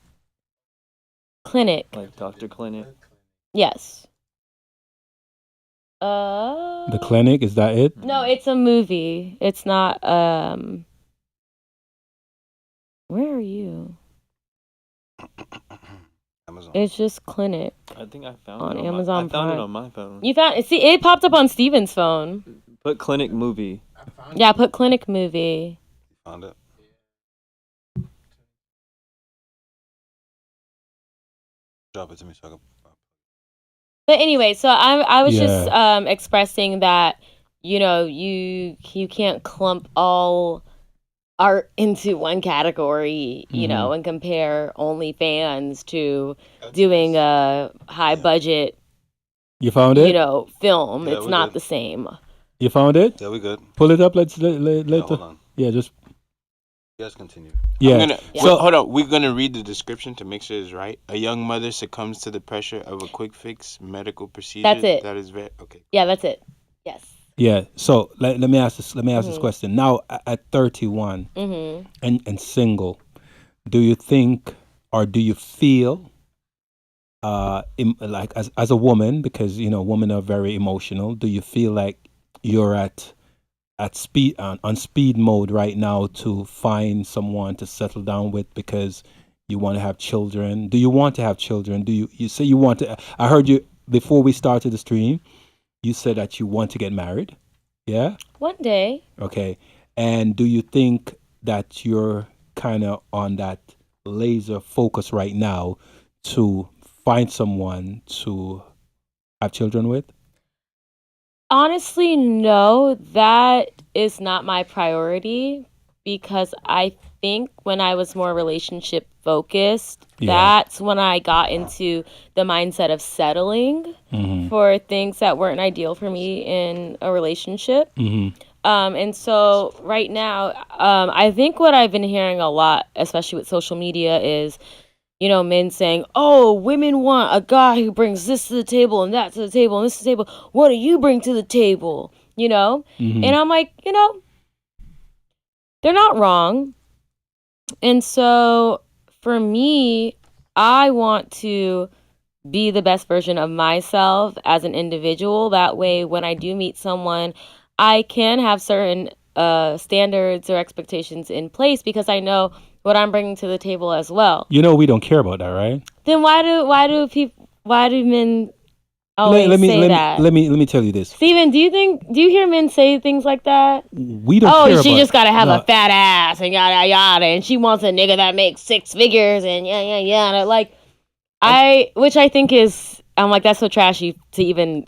Clinic. Like Dr. Clinic? Yes. The Clinic, is that it? No, it's a movie. It's not where are you? Amazon. It's just Clinic. I think I found on it Amazon I found Prime. it on my phone. You found it? See, it popped up on Steven's phone. Put Clinic movie. Yeah, put Clinic movie. Found it. Drop it to me so I can. But anyway, so I was just expressing that, you know, you can't clump all art into one category, you know, and compare OnlyFans to doing a high budget. You found it? You know, film. Yeah, it's not the same. You found it? Yeah, we good. Pull it up. Let's Hold on. Yeah, just. You guys continue. Yeah. So hold on. We're gonna read the description to make sure it's right. A young mother succumbs to the pressure of a quick fix medical procedure. That's it. That is very okay. Yeah, that's it. Yes. Yeah. So let me ask this. Let me ask this question. Now, at 31 and single, do you think or do you feel, like as a woman, because you know women are very emotional, do you feel like you're at speed on speed mode right now to find someone to settle down with because you want to have children? Do you want to have children? Do you say you want to? I heard you before we started the stream. You said that you want to get married. Yeah? One day. Okay. And do you think that you're kind of on that laser focus right now to find someone to have children with? Honestly, no, that is not my priority because I think when I was more relationship focused, that's when I got into the mindset of settling for things that weren't ideal for me in a relationship. And so right now, I think what I've been hearing a lot, especially with social media, is, you know, men saying, oh, women want a guy who brings this to the table and that to the table and this to the table. What do you bring to the table? You know? And I'm like, you know, they're not wrong. And so for me, I want to be the best version of myself as an individual. That way, when I do meet someone, I can have certain standards or expectations in place because I know what I'm bringing to the table as well. You know we don't care about that, right? Then why do men always say that? Let me tell you this. Steven, do you hear men say things like that? We don't care about. Oh, she just gotta have a fat ass and yada yada, and she wants a nigga that makes 6 figures and yada. Like, which I think is, I'm like, that's so trashy to even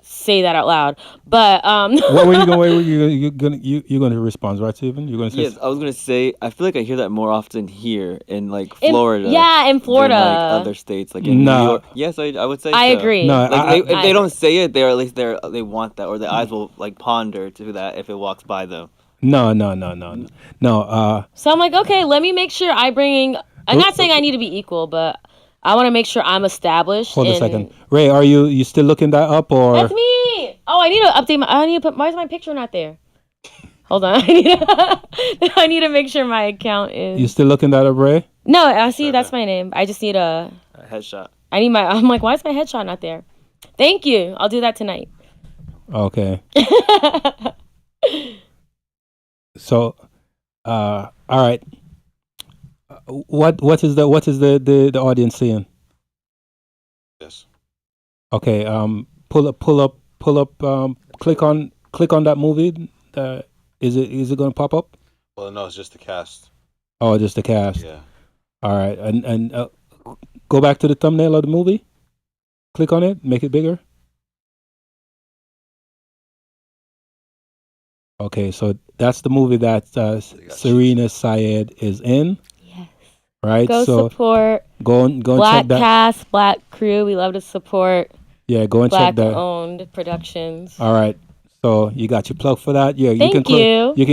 say that out loud. But what were you gonna respond, right, Steven? You're gonna say? Yes, I was gonna say. I feel like I hear that more often here in like Florida. In Florida, than, like other states, like in New York. Yes, I would say. I agree. No, like if they don't say it, they're at least they want that, or their eyes will like ponder to that if it walks by them. No. So I'm like, okay, let me make sure I'm not saying I need to be equal, but I want to make sure I'm established. Hold a second. Ray, are you still looking that up or? That's me. Oh, I need to update why is my picture not there? Hold on. I need to make sure my account is. You still looking that up, Ray? No, I see that's my name. I just need a headshot. I'm like, why is my headshot not there? Thank you. I'll do that tonight. Okay. So, all right. What is the audience seeing? Yes. Okay. Pull up. Click on that movie. Is it going to pop up? Well, no, it's just the cast. Oh, just the cast. Yeah. All right, and go back to the thumbnail of the movie. Click on it. Make it bigger. Okay, so that's the movie that Syrena Sayed is in. Yes. right? Go So support go and Black check that. cast, Black crew. We love to support Yeah, go and check that. Black-owned productions. All right. So you got your plug for that. Yeah, you Thank you. You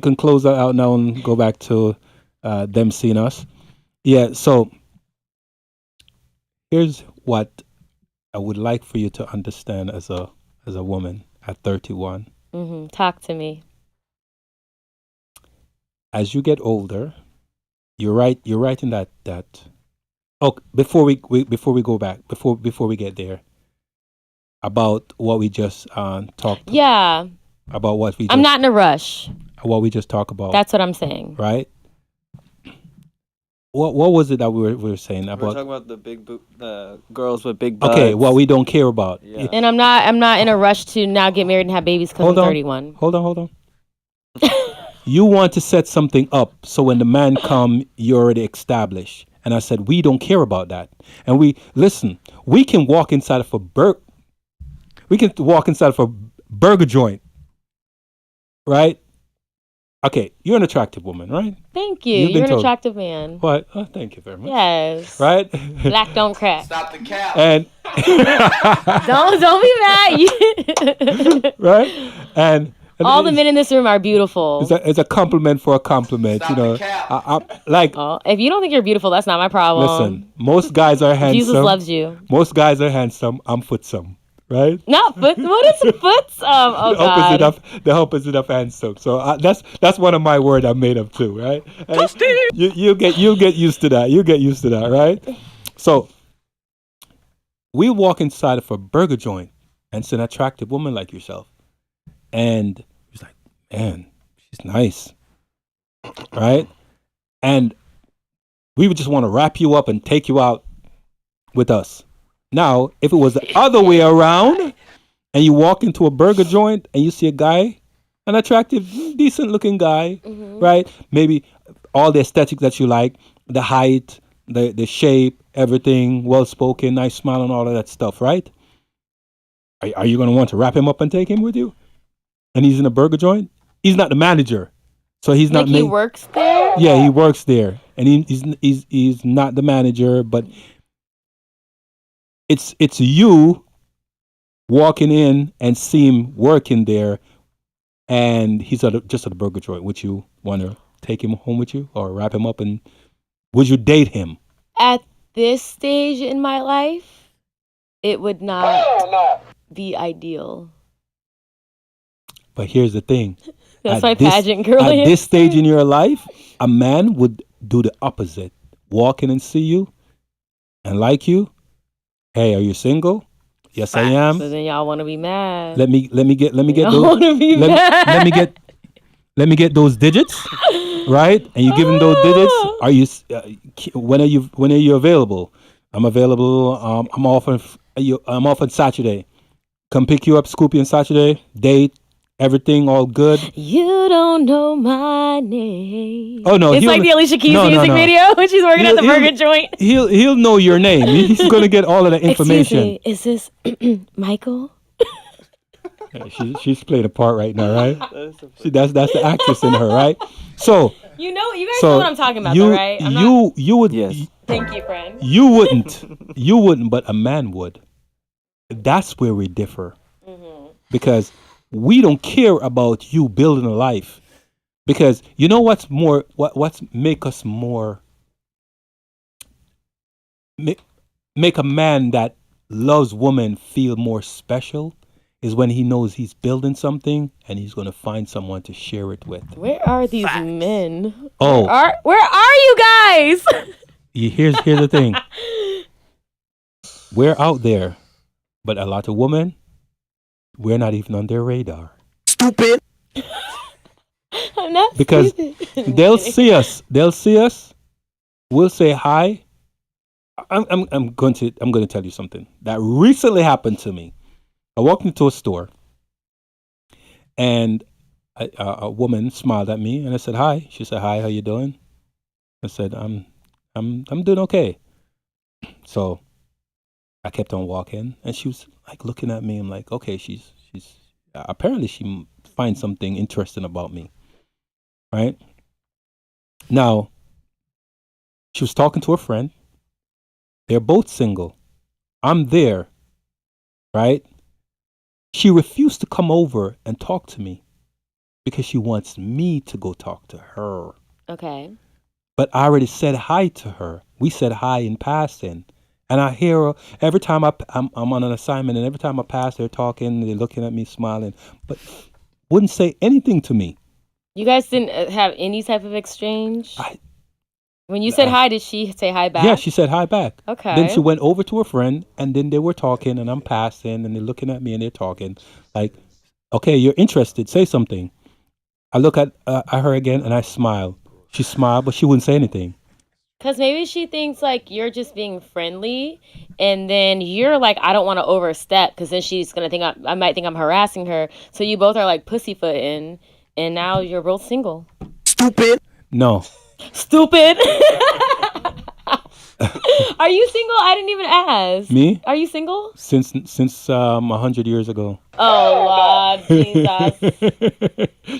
can close that out now and go back to them seeing us. Yeah. So here's what I would like for you to understand as a woman at 31. Talk to me. As you get older, you're right in that. Oh, before we go back, before we get there, about what we just talked. Yeah. About what we. I'm not in a rush. What we just talked about. That's what I'm saying. Right. What was it that we were saying about? We're talking about the girls with big butts. Okay, what we don't care about. Yeah. And I'm not in a rush to now get married and have babies because I'm 31. Hold on. You want to set something up so when the man come, you're already established. And I said, we don't care about that. And we can walk inside of a burger joint, right? Okay, you're an attractive woman, right? Thank you. You're an attractive man. What? Oh, thank you very much. Yes. Right? Black don't crack. Stop the cap. And don't be mad. Right? And all the men in this room are beautiful. It's a compliment for a compliment. Stop the cap. Like, if you don't think you're beautiful, that's not my problem. listen, most guys are handsome. Jesus loves you. Most guys are handsome. I'm footsome, right? Not foot. What is footsome? Oh God. The opposite of handsome. So that's one of my words I made up too, right? You get used to that. You get used to that, right? So we walk inside of a burger joint, and it's an attractive woman like yourself, and he's like, man, she's nice, right? And we would just want to wrap you up and take you out with us. Now, if it was the other way around, and you walk into a burger joint and you see a guy, an attractive, decent looking guy, right? Maybe all the aesthetics that you like, the height, the shape, everything, well spoken, nice smile, and all of that stuff, right? Are you going to want to wrap him up and take him with you? And he's in a burger joint? He's not the manager. So he's not. He works there? Yeah, he works there. And he's not the manager, but it's you walking in and see him working there, and he's just at a burger joint. Would you want to take him home with you or wrap him up, and would you date him? At this stage in my life, it would not be ideal. But here's the thing. That's my pageant girl. At this stage in your life, a man would do the opposite. Walk in and see you and like you. Hey, are you single? Yes, I am. So then y'all want to be mad. Let me get those. Mad. Let me get those digits, right? And you give him those digits. Are you? When are you available? I'm available. I'm off on Saturday. Come pick you up, scoop you on Saturday. Date. Everything all good. You don't know my name. Oh no! It's like the Alicia Keys music video when she's working at the burger joint. He'll know your name. He's gonna get all of the information. Excuse me, is this Michael? Yeah, she's playing a part right now, right? That's the actress in her, right? So you guys know what I'm talking about, though, right? You would. Yes. Thank you, friend. You wouldn't, but a man would. That's where we differ, because we don't care about you building a life, because you know what's make us more make a man that loves woman feel more special is when he knows he's building something and he's going to find someone to share it with. Where are these men? Oh, where are you guys? Here's the thing. We're out there, but a lot of women, we're not even on their radar. Stupid. I'm not because stupid. they'll see us. We'll say hi. I'm going to tell you something that recently happened to me. I walked into a store, and a woman smiled at me, and I said hi. She said, "Hi, how you doing?" I said, "I'm doing okay." So I kept on walking, and she was like looking at me. I'm like, okay, she's apparently she finds something interesting about me, right? Now, She was talking to a friend. They're both single. I'm there, right? She refused to come over and talk to me because she wants me to go talk to her. Okay. But I already said hi to her. We said hi in passing. And I hear her every time I'm on an assignment, and every time I pass, they're talking, they're looking at me, smiling, but wouldn't say anything to me. You guys didn't have any type of exchange? When you said hi, did she say hi back? Yeah, she said hi back. Okay. Then she went over to her friend, and then they were talking, and I'm passing, and they're looking at me, and they're talking. Like, okay, you're interested, say something. I look at her again, and I smile. She smiled, but she wouldn't say anything. Because maybe she thinks like you're just being friendly, and then you're like, I don't want to overstep, because then she's going to think I might think I'm harassing her. So you both are like pussyfooting, and now you're both single. Stupid. No. Stupid. Are you single? I didn't even ask. Me? Are you single? Since 100 years ago. Oh, Lord, Jesus.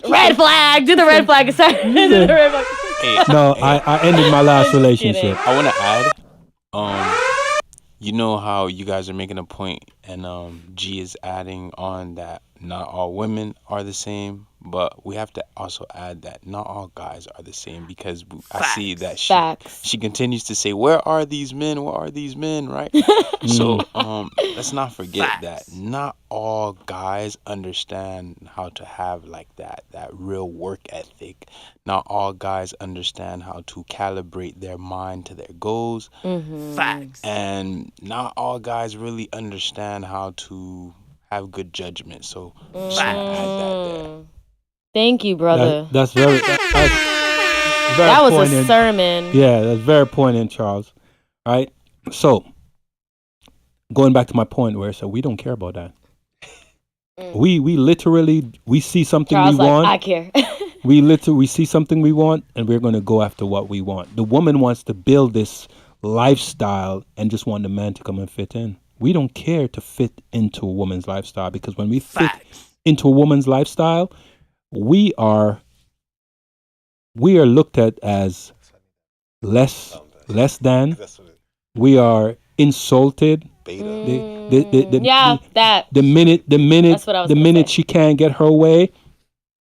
Red flag. Do the red flag. Sorry. Do the red flag. Hey, no, I ended my last relationship. I want to add, you know how you guys are making a point, and G is adding on that not all women are the same, but we have to also add that not all guys are the same, because I see that she continues to say, where are these men? Where are these men? Right? So let's not forget that not all guys understand how to have like that real work ethic. Not all guys understand how to calibrate their mind to their goals. Mm-hmm. Facts. And not all guys really understand how to have good judgment. So just want to add that there. Thank you, brother. That's very that was poignant. A sermon. Yeah, that's very poignant, Charles. All right. So going back to my point where I said we don't care about that. We literally see something Charles we want. I care. we see something we want, and we're going to go after what we want. The woman wants to build this lifestyle and just want the man to come and fit in. We don't care to fit into a woman's lifestyle, because when we fit into a woman's lifestyle, we are looked at as less than. We are insulted. The minute she can't get her way,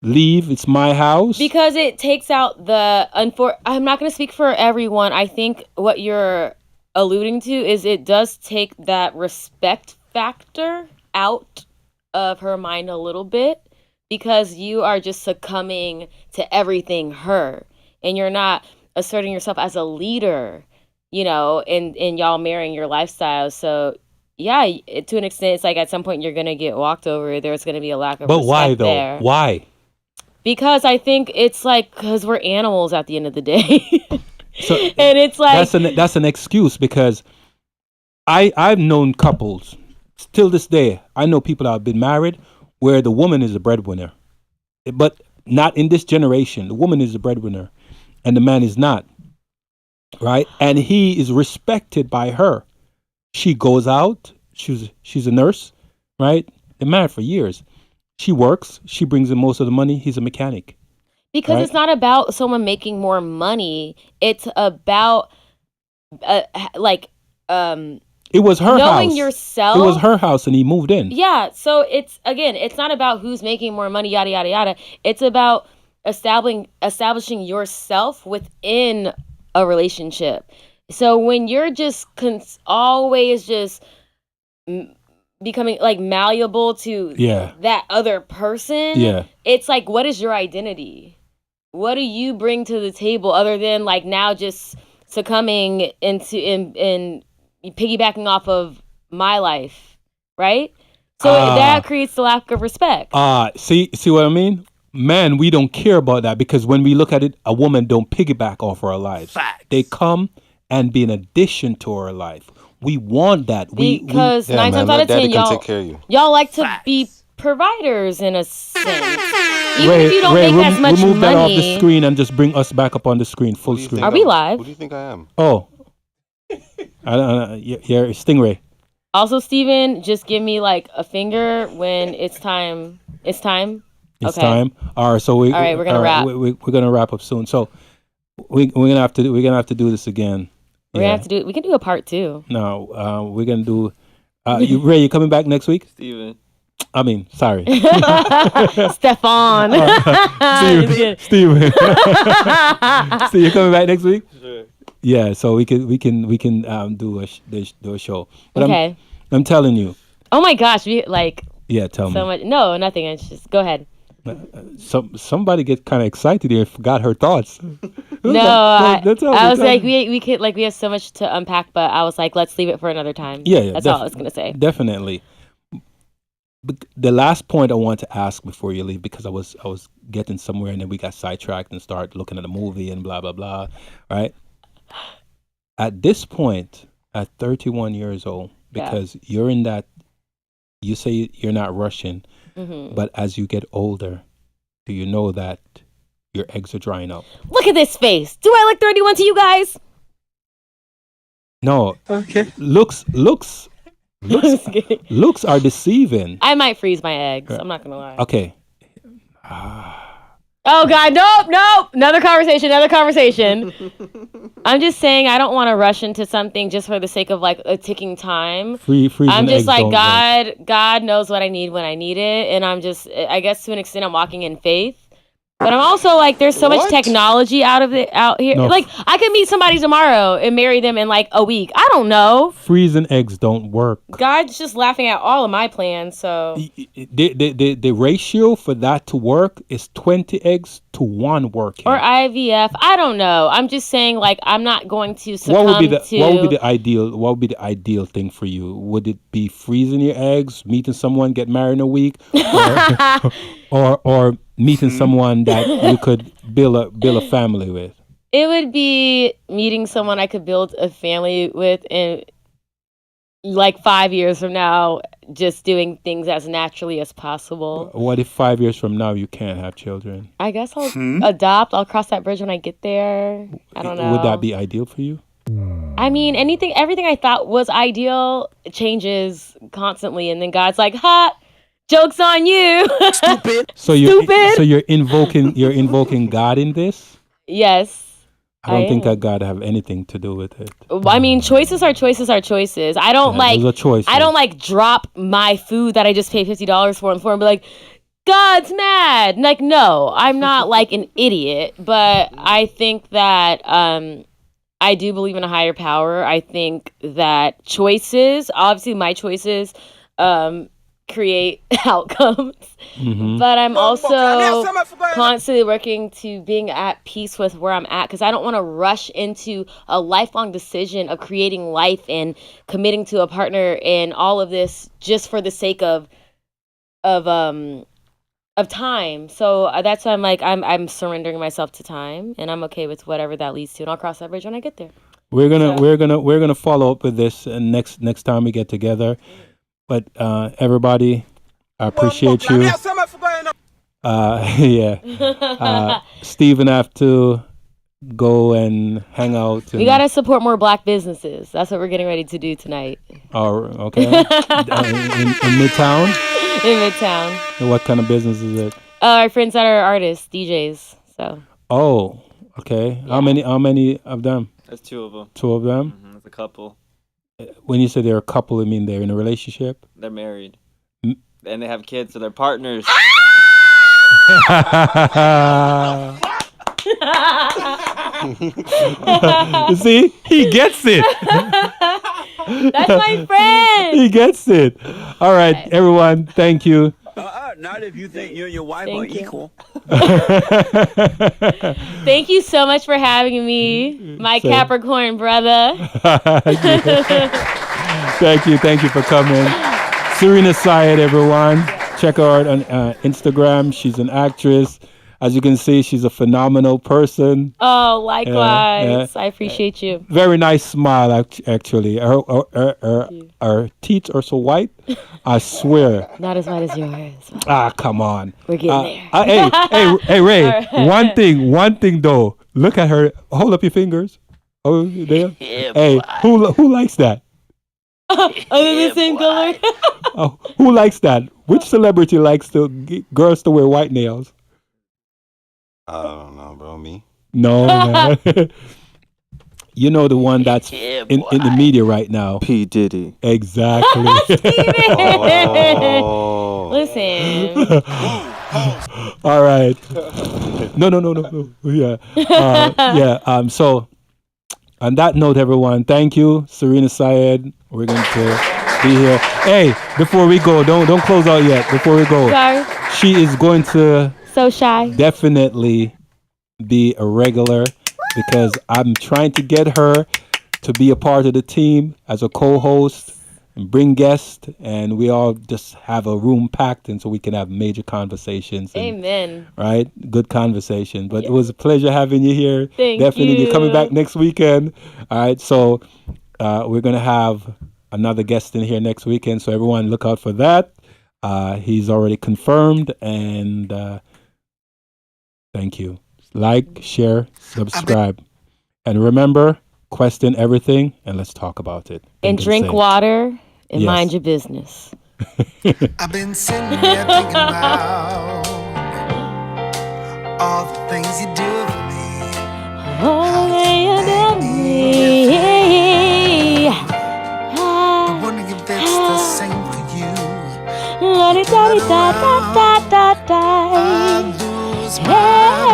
leave. It's my house. Because it takes out the I'm not going to speak for everyone. I think what you're alluding to is it does take that respect factor out of her mind a little bit, because you are just succumbing to everything her, and you're not asserting yourself as a leader, you know, and y'all marrying your lifestyle. So yeah, to an extent, it's like at some point you're going to get walked over. There's going to be a lack of respect. But why though? There. Why? Because I think it's like, because we're animals at the end of the day. So and it's like that's an excuse, because I've known couples till this day. I know people that have been married where the woman is a breadwinner, but not in this generation. The woman is a breadwinner, and the man is not. Right, and he is respected by her. She goes out. She's a nurse, right? They're married for years. She works. She brings in most of the money. He's a mechanic. Because it's not about someone making more money. It's about it was her knowing house. Yourself. It was her house, and he moved in. Yeah. So it's not about who's making more money, yada yada yada. It's about establishing yourself within a relationship. So when you're just always just becoming like malleable to that other person, it's like, what is your identity? What do you bring to the table other than like now just succumbing into and piggybacking off of my life, right? So that creates the lack of respect. See what I mean? Man, we don't care about that, because when we look at it, a woman don't piggyback off our lives. Facts. They come and be an addition to our life. We want that. Because 9 times out of 10, y'all like to be providers in a sense. Even if you don't make as much money. Remove that off the screen and just bring us back up on the screen, full screen. Are we live? Who do you think I am? Oh. You're Stingray. Also, Steven, just give me like a finger when it's time. It's time? It's time. All right, so we're gonna wrap. We're gonna wrap up soon. So we're gonna have to do this again. We're gonna have to do. We can do a part 2. No, we're gonna do. You coming back next week? Steven. I mean, sorry, Stefan. Steven. So you're coming back next week? Sure. Yeah. So we can do a show. But Okay. I'm telling you. Oh my gosh, we like. Yeah, tell me. So much. No, nothing. It's just go ahead. Somebody get kind of excited here and forgot her thoughts. No, I was like, we could we have so much to unpack, but I was like, let's leave it for another time. Yeah, that's all I was gonna say. Definitely. But the last point I want to ask before you leave, because I was getting somewhere and then we got sidetracked and started looking at a movie and blah blah blah. Right. At this point, at 31 years old, because you're in that, you say you're not rushing, but as you get older, do you know that your eggs are drying up? Look at this face. Do I look 31 to you guys? No. Okay. Looks are deceiving. I might freeze my eggs. I'm not gonna lie. Okay. Oh God, nope. Another conversation. I'm just saying I don't want to rush into something just for the sake of like a ticking time. I'm just like God knows what I need when I need it, and I'm just, I guess to an extent I'm walking in faith. But I'm also like, there's so much technology out here. No. Like, I could meet somebody tomorrow and marry them in like a week. I don't know. Freezing eggs don't work. God's just laughing at all of my plans. So the ratio for that to work is 20 eggs to 1 working. Or IVF. I don't know. I'm just saying, like, I'm not going to succumb What would be the ideal thing for you? Would it be freezing your eggs, meeting someone, get married in a week, or meeting someone that you could build a family with? It would be meeting someone I could build a family with in like 5 years from now, just doing things as naturally as possible. What if 5 years from now you can't have children? I guess I'll adopt. I'll cross that bridge when I get there. I don't know. Would that be ideal for you? I mean, everything I thought was ideal changes constantly, and then God's like, "Ha! Joke's on you." Stupid. So you're invoking God in this? Yes. I don't think that God have anything to do with it. I mean, choices are choices. I don't I don't like drop my food that I just paid $50 for and be like, God's mad. Like, no, I'm not like an idiot, but I think that I do believe in a higher power. I think that choices, obviously my choices, create outcomes, but I'm also constantly working to being at peace with where I'm at, because I don't want to rush into a lifelong decision of creating life and committing to a partner and all of this just for the sake of time. So that's why I'm like, I'm surrendering myself to time, and I'm okay with whatever that leads to, and I'll cross that bridge when I get there. We're gonna follow up with this next time we get together. But everybody, I appreciate you. Steven have to go and hang out. We gotta support more Black businesses. That's what we're getting ready to do tonight. Oh, okay. In Midtown? In Midtown. And what kind of business is it? Our friends that are artists, DJs. So. Oh, okay. Yeah. How many of them? There's 2 of them. 2 of them? Mm-hmm. There's a couple. When you say they're a couple, I mean they're in a relationship? They're married. And they have kids, so they're partners. You see? He gets it. That's my friend. He gets it. All right, everyone, thank you. Not if you think you and your wife are equal. Thank you so much for having me, my Capricorn brother. Thank you for coming. Syrena Sayed, everyone. Check her out on Instagram. She's an actress. As you can see, she's a phenomenal person. Oh, likewise. I appreciate you. Very nice smile, actually. Her teeth are so white. I swear. Not as white as yours. Come on. We're getting there. Hey, Ray. Right. One thing though. Look at her. Hold up your fingers. Oh, there. Yeah, hey, who likes that? Are they the same color? Oh, who likes that? Which celebrity likes girls to wear white nails? I don't know, bro. Me. No, man. You know the one that's in the media right now. P. Diddy. Exactly. Oh. Listen. All right. No. Yeah. Yeah. So, on that note, everyone, thank you, Syrena Sayed. We're going to be here. Hey, before we go, don't close out yet. Before we go, Sorry. she is going to So shy. definitely be a regular because I'm trying to get her to be a part of the team as a co-host and bring guests, and we all just have a room packed, and so we can have major conversations. Amen. Right? Good conversation. But it was a pleasure having you here. Thank Definitely, you. You're coming back next weekend. All right. So we're going to have another guest in here next weekend. So everyone look out for that. He's already confirmed. And thank you. Like, share, subscribe. And remember, question everything and let's talk about it. And drink water and Yes. mind your business. I've been sitting here thinking about all the things you do for me. Oh, you do me. I'm wondering if it's the same for you. La-di-da-di-da-da-da-da-da. I lose my mind.